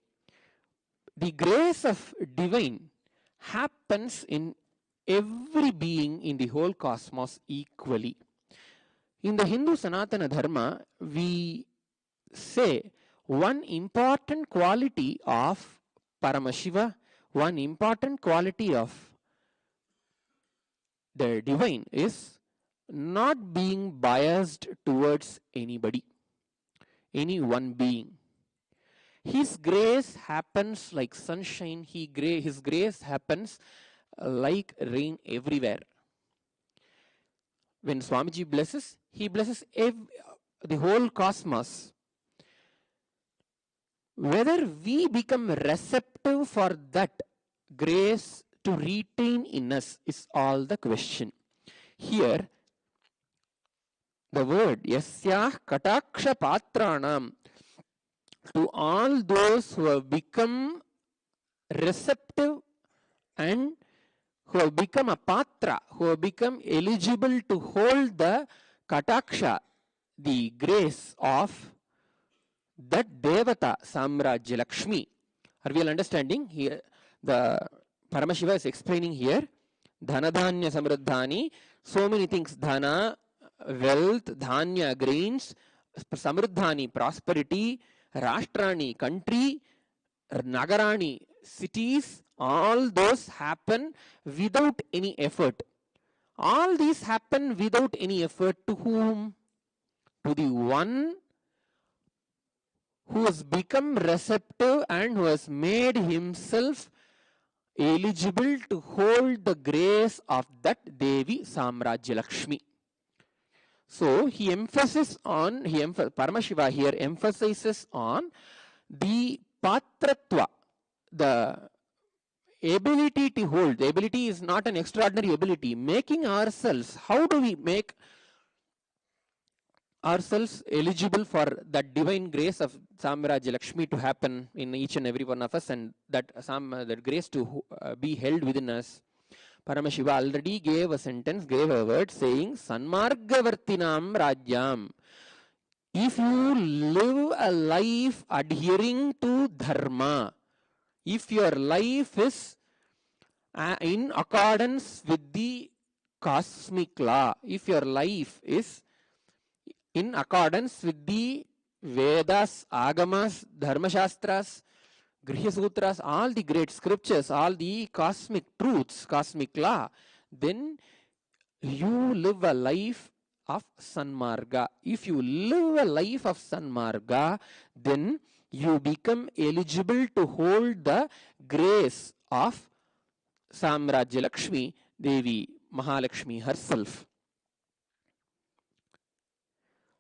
the grace of divine happens in every being in the whole cosmos equally. In the Hindu Sanatana Dharma, we say one important quality of Paramashiva, one important quality of the divine is not being biased towards anybody, any one being. His grace happens like sunshine, his grace happens like rain everywhere. When Swamiji blesses, he blesses the whole cosmos. Whether we become receptive for that grace to retain in us is all the question. Here, the word Yasyah Kataksha Patranam, to all those who have become receptive and who have become a patra, who have become eligible to hold the Kataksha, the grace of that Devata Samrajya Lakshmi. Are we all understanding? Here, the Paramashiva is explaining here, Dhanadhanya Samruddhani, so many things, Dhana, wealth, Dhanya, grains, Samruddhani, prosperity, Rashtrani, country, Nagarani, cities, all those happen without any effort. All these happen without any effort to whom? To the one who has become receptive and who has made himself eligible to hold the grace of that Devi Samrajya Lakshmi. So he emphasizes on, Paramashiva here emphasizes on the patratva, the ability to hold. The ability is not an extraordinary ability. Making ourselves, how do we make ourselves eligible for that divine grace of Samrajya Lakshmi to happen in each and every one of us, and that grace to be held within us? Paramashiva already gave a sentence, gave a word saying, Sanmargavartinam Rajyam. If you live a life adhering to dharma, if your life is in accordance with the cosmic law, if your life is in accordance with the Vedas, Agamas, Dharma Shastras, Grihya Sutras, all the great scriptures, all the cosmic truths, cosmic law, then you live a life of Sanmarga. If you live a life of Sanmarga, then you become eligible to hold the grace of Samrajya Lakshmi, Devi Mahalakshmi herself.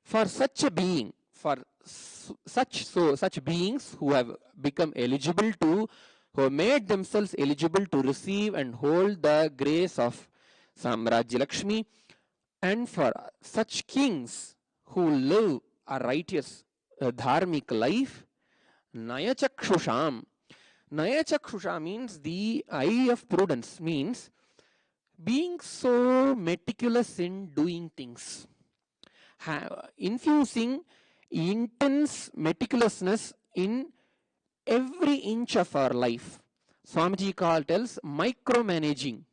For such a being, for such beings who have become eligible to, who have made themselves eligible to receive and hold the grace of Samrajya Lakshmi, and for such kings who live a righteous dharmic life, Nayachakshusham. Nayachakshusham means the eye of prudence, means being so meticulous in doing things, infusing intense meticulousness in every inch of our life. Swamiji tells micromanaging.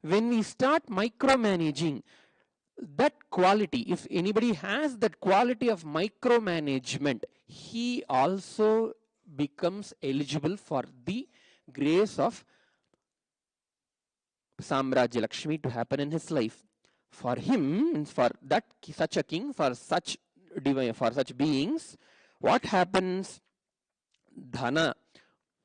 When we start micromanaging, that quality, if anybody has that quality of micromanagement, he also becomes eligible for the grace of Samrajya Lakshmi to happen in his life. For him, for that such a king, for such beings, what happens? Dhana,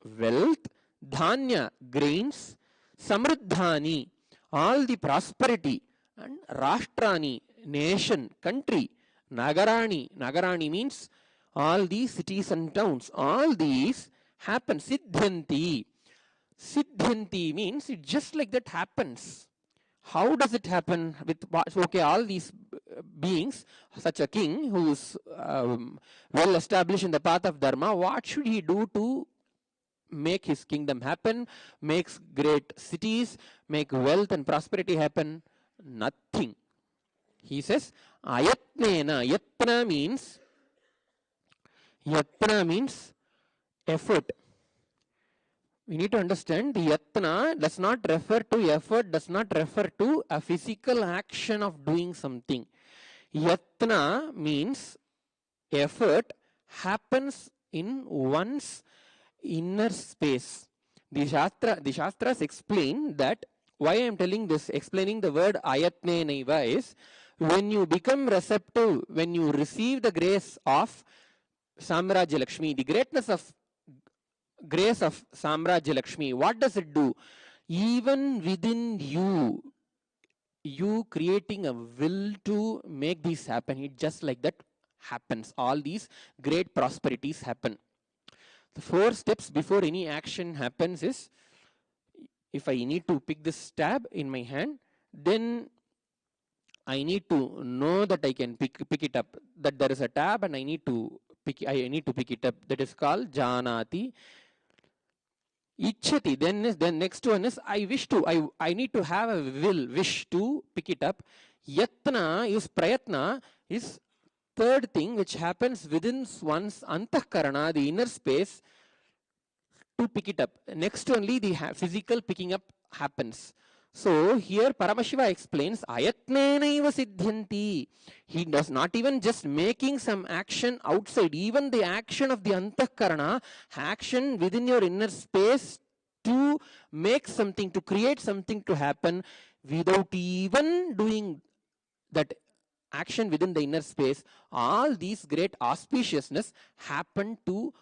wealth, dhanya, grains, samruddhani, all the prosperity, and rashtrani, nation, country, nagarani means all these cities and towns, all these happen. Siddhanti means it just like that happens. How does it happen? With okay, all these beings, such a king who is well established in the path of dharma, what should he do to make his kingdom happen, makes great cities, make wealth and prosperity happen? Nothing. He says, ayatnena. Yatna means effort. We need to understand the yatna does not refer to effort, does not refer to a physical action of doing something. Yatna means effort happens in one's inner space. The Shastras explain that. Why I am telling this, explaining the word ayatne naiva is, when you become receptive, when you receive the grace of Samrajya Lakshmi, the greatness of grace of Samrajya Lakshmi, what does it do? Even within you creating a will to make this happen, it just like that happens. All these great prosperities happen. The 4 steps before any action happens is, if I need to pick this tab in my hand, then I need to know that I can pick it up, that there is a tab and I need to pick it up. That is called janati. Ichhati, then next one is I need to have a wish to pick it up. Yatna is prayatna, is third thing which happens within one's antahkarana, the inner space, to pick it up. Next only the physical picking up happens. So here Paramashiva explains ayatnenaiva siddhanti. He does not even just making some action outside, even the action of the antahkarana, action within your inner space to make something, to create something to happen, without even doing that action within the inner space, all these great auspiciousness happen to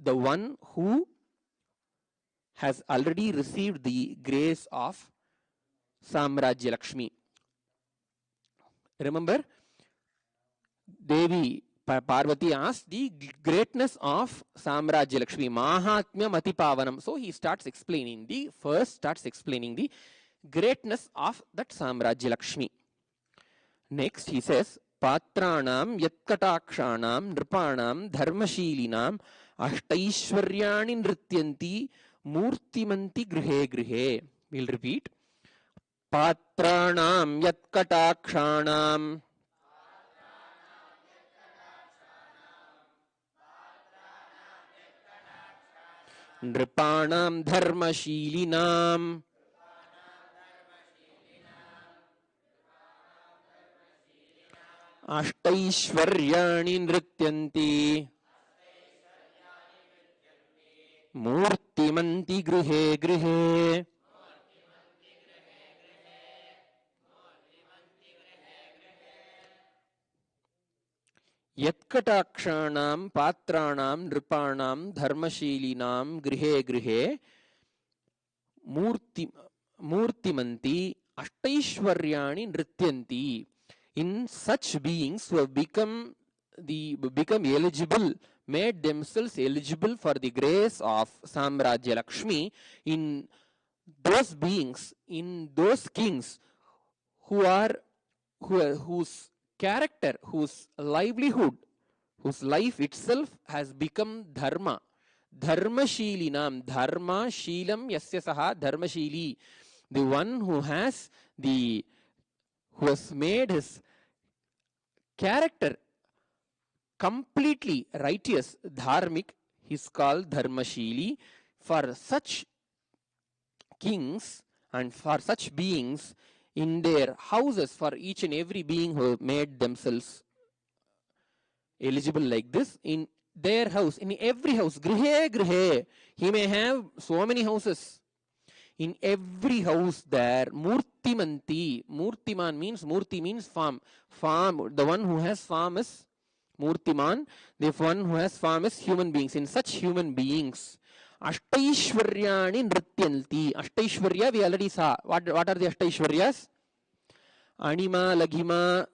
the one who has already received the grace of Samrajya Lakshmi. Remember, Devi Parvati asked the greatness of Samrajya Lakshmi, Mahatmya Matipavanam. So he starts explaining the greatness of that Samrajya Lakshmi. Next he says, Patranam Yatkatakshanam Nripanam Dharmashilinam Ashtaishwaryani Nrityanti Murtimanti Grihe Grihe. We'll repeat. Patranam Yatkatakshanam Nripanam Dharmashilinam Ashtaishwaryani Nrityanti Murtimanti Grihe Grihe. Yatkatakshanam patranam nripanam dharmashilinam grihe grihe murtimanti ashtaishwaryani nrityanti. In such beings who have become eligible, made themselves eligible for the grace of Samrajya Lakshmi, in those beings, in those kings whose character, whose livelihood, whose life itself has become dharma. Dharmashilinam, dharma shilam yasya saha dharmashili. The one who has made his character completely righteous, dharmic, is called dharmashili. For such kings and for such beings, in their houses, for each and every being who made themselves eligible like this, in their house, in every house, grihe grihe, he may have so many houses. In every house there, murtimanti, murtiman means, murti means farm. Farm, the one who has farm is murtiman, the one who has farm is human beings. In such human beings, ashtaishwaryani nrityanti. Ashtaishwarya we already saw. What are the ashtaishwaryas? Anima, Laghima,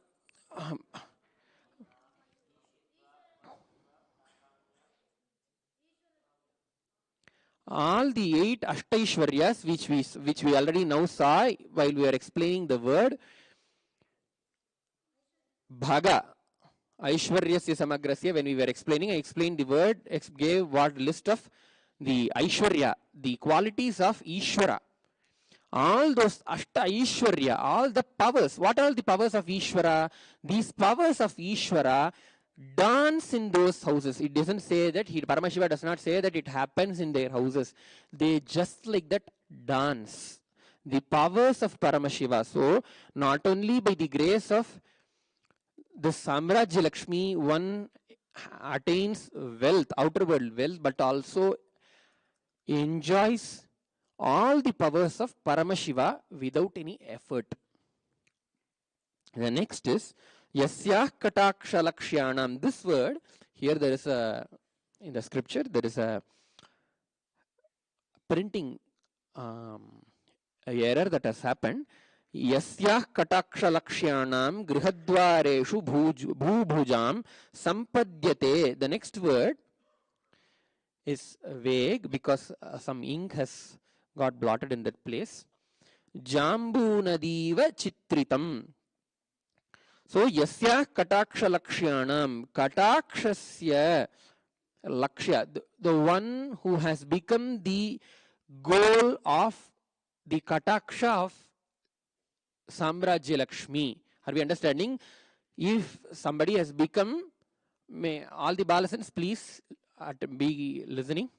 all the 8 ashtaishwaryas which we already now saw while we are explaining the word bhaga. Aishwaryasya samagrasya, when we were explaining, I explained the word, gave what list of the Aishwarya, the qualities of Ishwara. All those Ashta Ishwarya, all the powers. What are the powers of Ishwara? These powers of Ishwara dance in those houses. It doesn't say that, Paramashiva does not say that it happens in their houses. They just like that dance. The powers of Paramashiva. So, not only by the grace of the Samrajya Lakshmi, one attains wealth, outer world wealth, but also enjoys all the powers of Paramashiva without any effort. The next is Yasyah Kataksha Lakshanam. This word, here there is in the scripture, there is a printing error that has happened. Yasyah Kataksha Lakshanam Grihadvareshu Bhubhujam Sampadyate. The next word is vague because some ink has got blotted in that place. Jambunadiva Chitritam. So, Yasya Kataksha Lakshanam, Katakshasya Lakshya, the one who has become the goal of the Kataksha of Samrajya Lakshmi. Are we understanding? If somebody has become, may all the Balasans please be listening.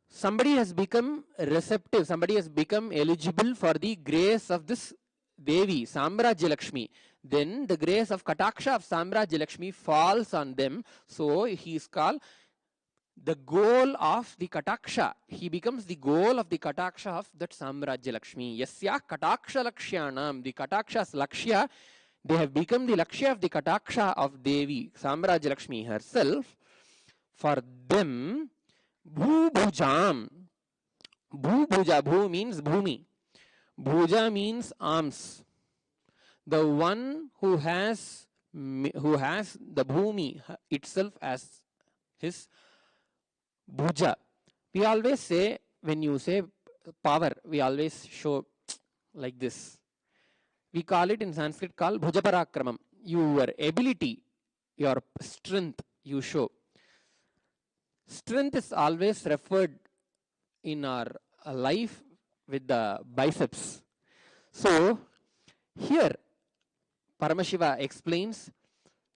Somebody has become receptive, somebody has become eligible for the grace of this Devi, Samrajya Lakshmi. Then the grace of Kataksha of Samrajya Lakshmi falls on them. So he is called the goal of the Kataksha. He becomes the goal of the Kataksha of that Samrajya Lakshmi. Yasya Kataksha Lakshanam. The Kataksha's Lakshya, they have become the Lakshya of the Kataksha of Devi, Samrajya Lakshmi herself. For them, Bhubhujam. Bhubhuja, Bhu means Bhumi. Bhuja means arms. The one who has the Bhumi itself as his Bhuja. We always say, when you say power, we always show like this. We call it in Sanskrit called Bhujaparakramam. Your ability, your strength you show. Strength is always referred in our life with the biceps. So, here Paramashiva explains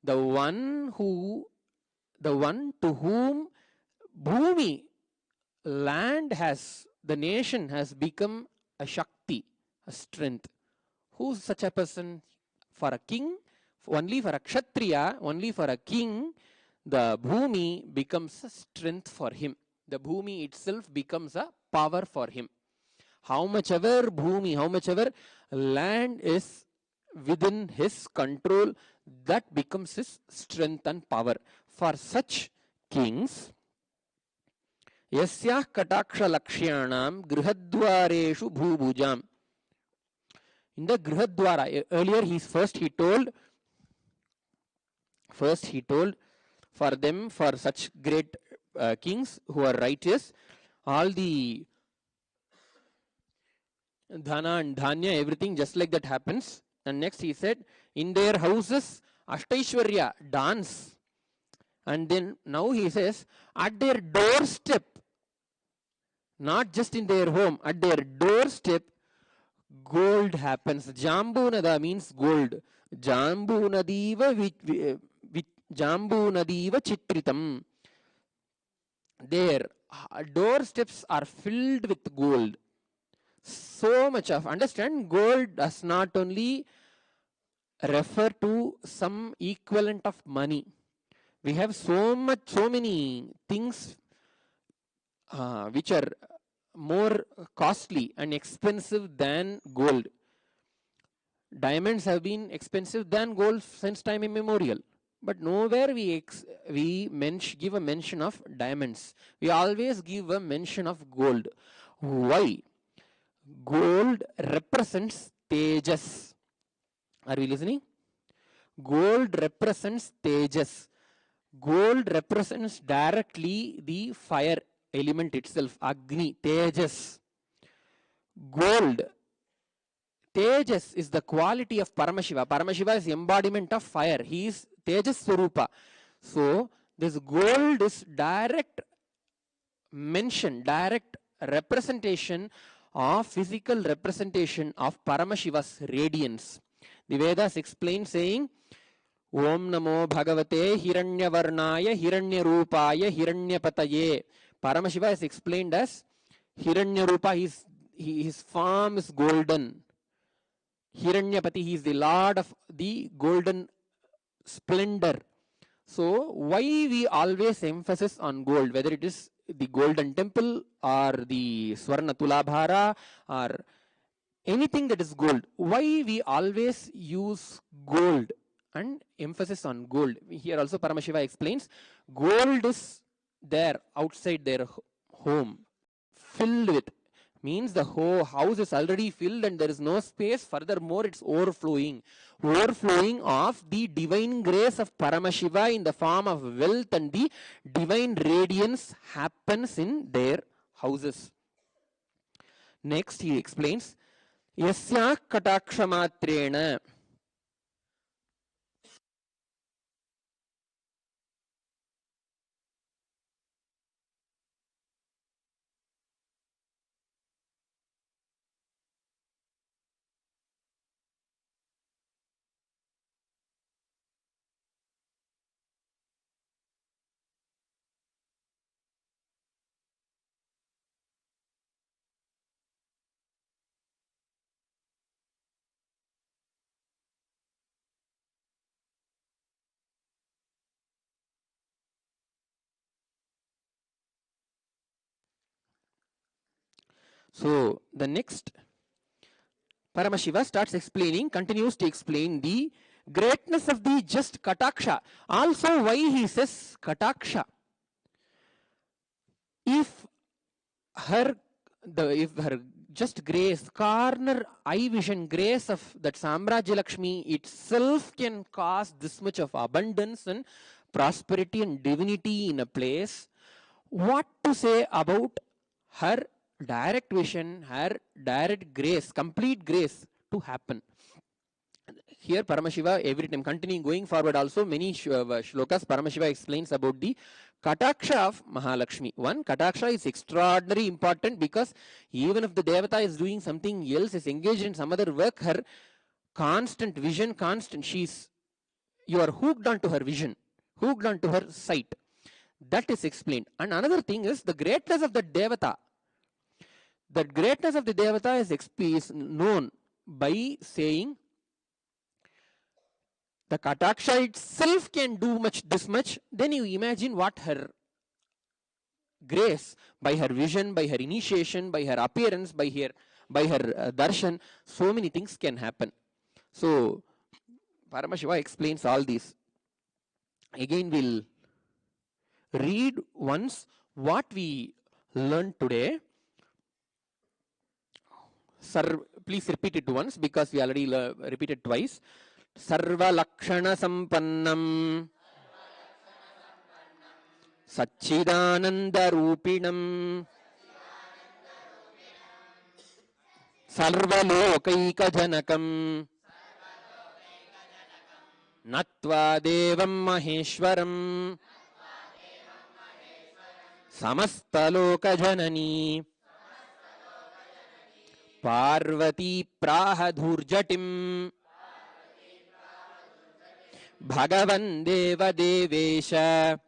the one to whom Bhumi, land has, the nation has become a Shakti, a strength. Who's such a person? For a king, only for a Kshatriya, only for a king, the Bhumi becomes a strength for him. The Bhumi itself becomes a power for him. How much ever Bhumi, how much ever land is within his control, that becomes his strength and power. For such kings, yasyah kataksha lakshanam grihadwareshu bhubujam. In the grihadwara, earlier he told for them, for such great kings who are righteous, all the dhana and dhanya, everything just like that happens. And next he said, in their houses, Ashtaishwarya, dance. And then now he says, at their doorstep, not just in their home, at their doorstep, gold happens. Jambunada means gold. Jambunadiva chitritam. Their doorsteps are filled with gold. So much of, understand, gold does not only refer to some equivalent of money. We have so many things which are more costly and expensive than gold. Diamonds have been expensive than gold since time immemorial. But nowhere we give a mention of diamonds. We always give a mention of gold. Why? Gold represents tejas. Are we listening? Gold represents tejas. Gold represents directly the fire element itself, Agni, tejas. Gold, tejas is the quality of Paramashiva. Paramashiva is embodiment of fire. He is tejas swarupa. So this gold is direct mention, direct representation of physical representation of Paramashiva's radiance. The Vedas explain saying, Om Namo Bhagavate Hiranyavarnaya Hiranyarupaya Hiranyapataye. Paramashiva is explained as Hiranyarupa, his form is golden. Hiranyapati, he is the lord of the golden splendor. So why we always emphasis on gold, whether it is the golden temple or the Swarna Tulabhara or anything that is gold, why we always use gold and emphasis on gold? Here also Paramashiva explains, gold is there outside their home, filled with, means the whole house is already filled and there is no space. Furthermore, it's overflowing of the divine grace of Paramashiva in the form of wealth, and the divine radiance happens in their houses. Next he explains, Yasya kataksha So the next Paramashiva continues to explain the greatness of the just Kataksha. Also why he says Kataksha. If her just grace, corner eye vision grace of that Samrajya Lakshmi itself can cause this much of abundance and prosperity and divinity in a place, what to say about her direct vision, her direct grace, complete grace to happen? Here Paramashiva, every time continuing going forward also, many shlokas Paramashiva explains about the Kataksha of Mahalakshmi. One, Kataksha is extraordinarily important because even if the Devata is doing something else, is engaged in some other work, her constant vision, you are hooked onto her vision, hooked onto her sight. That is explained. And another thing is the greatness of the Devata. The greatness of the Devata is known by saying the Kataksha itself can do this much. Then you imagine what her grace, by her vision, by her initiation, by her appearance, by her darshan, so many things can happen. So Paramashiva explains all these. Again, we'll read once what we learned today. Please repeat it once because we already repeated twice. Sarva Lakshana Sampannam Satchidananda Rupinam Sarvalokaika Janakam Natva Devam Maheshwaram Samastaloka Janani Parvati Prahadhurjatim Bhagavan Deva Devesha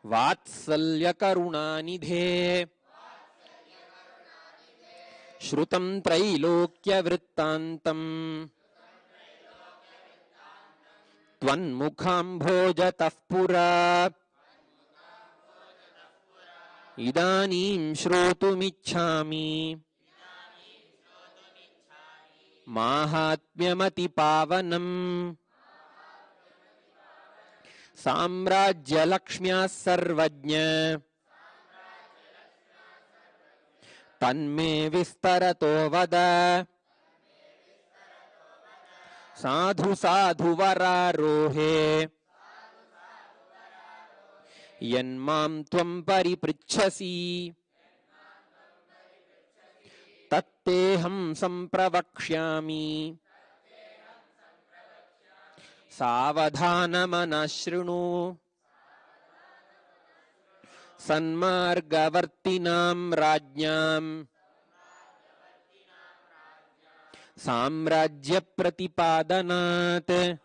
Vatsalya Karunanidhe Shrutam Trailokya Vrittantam Tvanmukham Bhojatah Pura Idanim Shrotumichhami Mahatmyamati Pavanam Samrajya Lakshmya Sarvajna Tanme Vistarato Vada Sadhu Sadhu Vararohe Yanmam Tvam Pariprichhasi Tatteham Sampravakshyami Savadhanamanashrunu Sanmargavartinam Rajnyam Samrajya Pratipadanat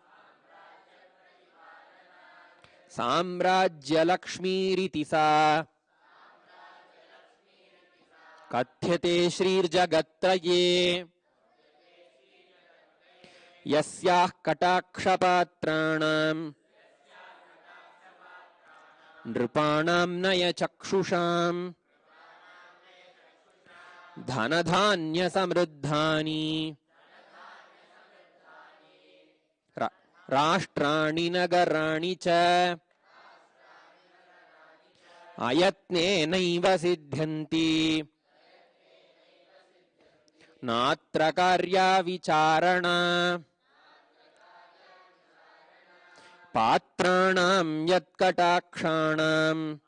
Samrajya Lakshmi Ritisa Kathyate Shrir Jagatraye Yasyah Katakshapatranam Nrupanam Naya Chakshusham Dhanadhanya Samruddhani Rashtrani Nagarani Cha Ayatne Naiva Siddhanti Natra Karya Vicharana Patranam Yatkatakshanam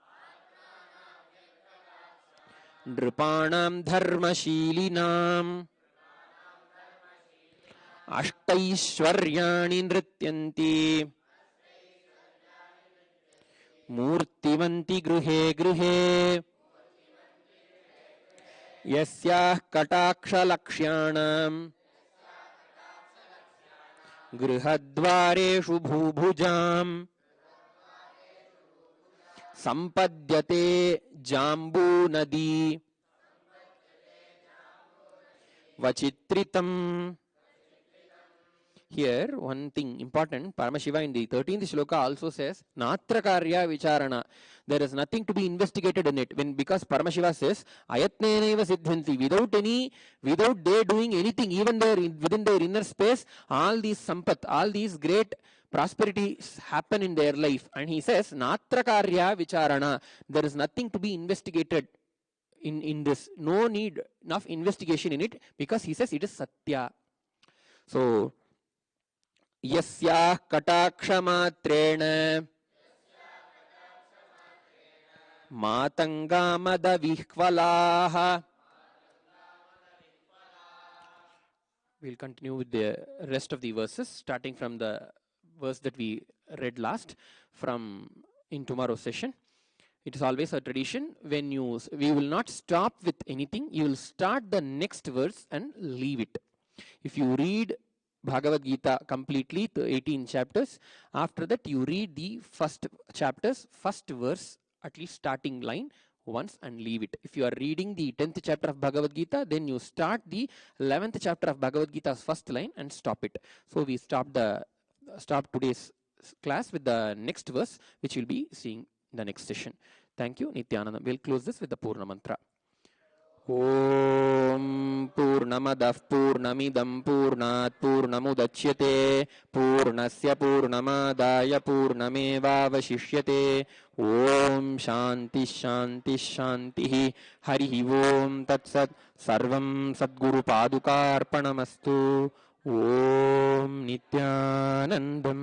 Nrupanam Dharmashilinam Ashtaishwaryani Nrityanti Murtivanti Gruhe Gruhe Yasyah Kataksha Lakshanam Grihadvareshu Bhubhujam Sampadyate Jambu Nadi Vachitritam. Here, one thing important, Paramashiva in the 13th shloka also says, Natra Karya Vicharana. There is nothing to be investigated in it. Because Paramashiva says, Ayatnenaiva Siddhanti. Without they doing anything, even within their inner space, all these sampat, all these great prosperities happen in their life. And he says, Natra Karya Vicharana. There is nothing to be investigated in this. No need enough investigation in it, because he says it is Satya. So, Yasyah Katakshamatreena Matangamada Vihkvalaha. We'll continue with the rest of the verses, starting from the verse that we read last in tomorrow's session. It is always a tradition when we will not stop with anything. You will start the next verse and leave it. If you read Bhagavad Gita completely, the 18 chapters, after that you read the first chapter's first verse, at least starting line, once and leave it. If you are reading the 10th chapter of Bhagavad Gita, then you start the 11th chapter of Bhagavad Gita's first line and stop it. So we stop today's class with the next verse, which we'll be seeing in the next session. Thank you, Nithyananda. We'll close this with the Purna Mantra. ఓం పూర్ణమదః పూర్ణమిదం పూర్ణాత్ పూర్ణముదచ్యతే పూర్ణస్య పూర్ణమాదాయ పూర్ణమేవావశిష్యతే. ఓం శాంతి శాంతి శాంతి. హరి ఓం తత్సత్. సర్వం సద్గురు పాదుకార్పణమస్తు. ఓం నిత్యానందం.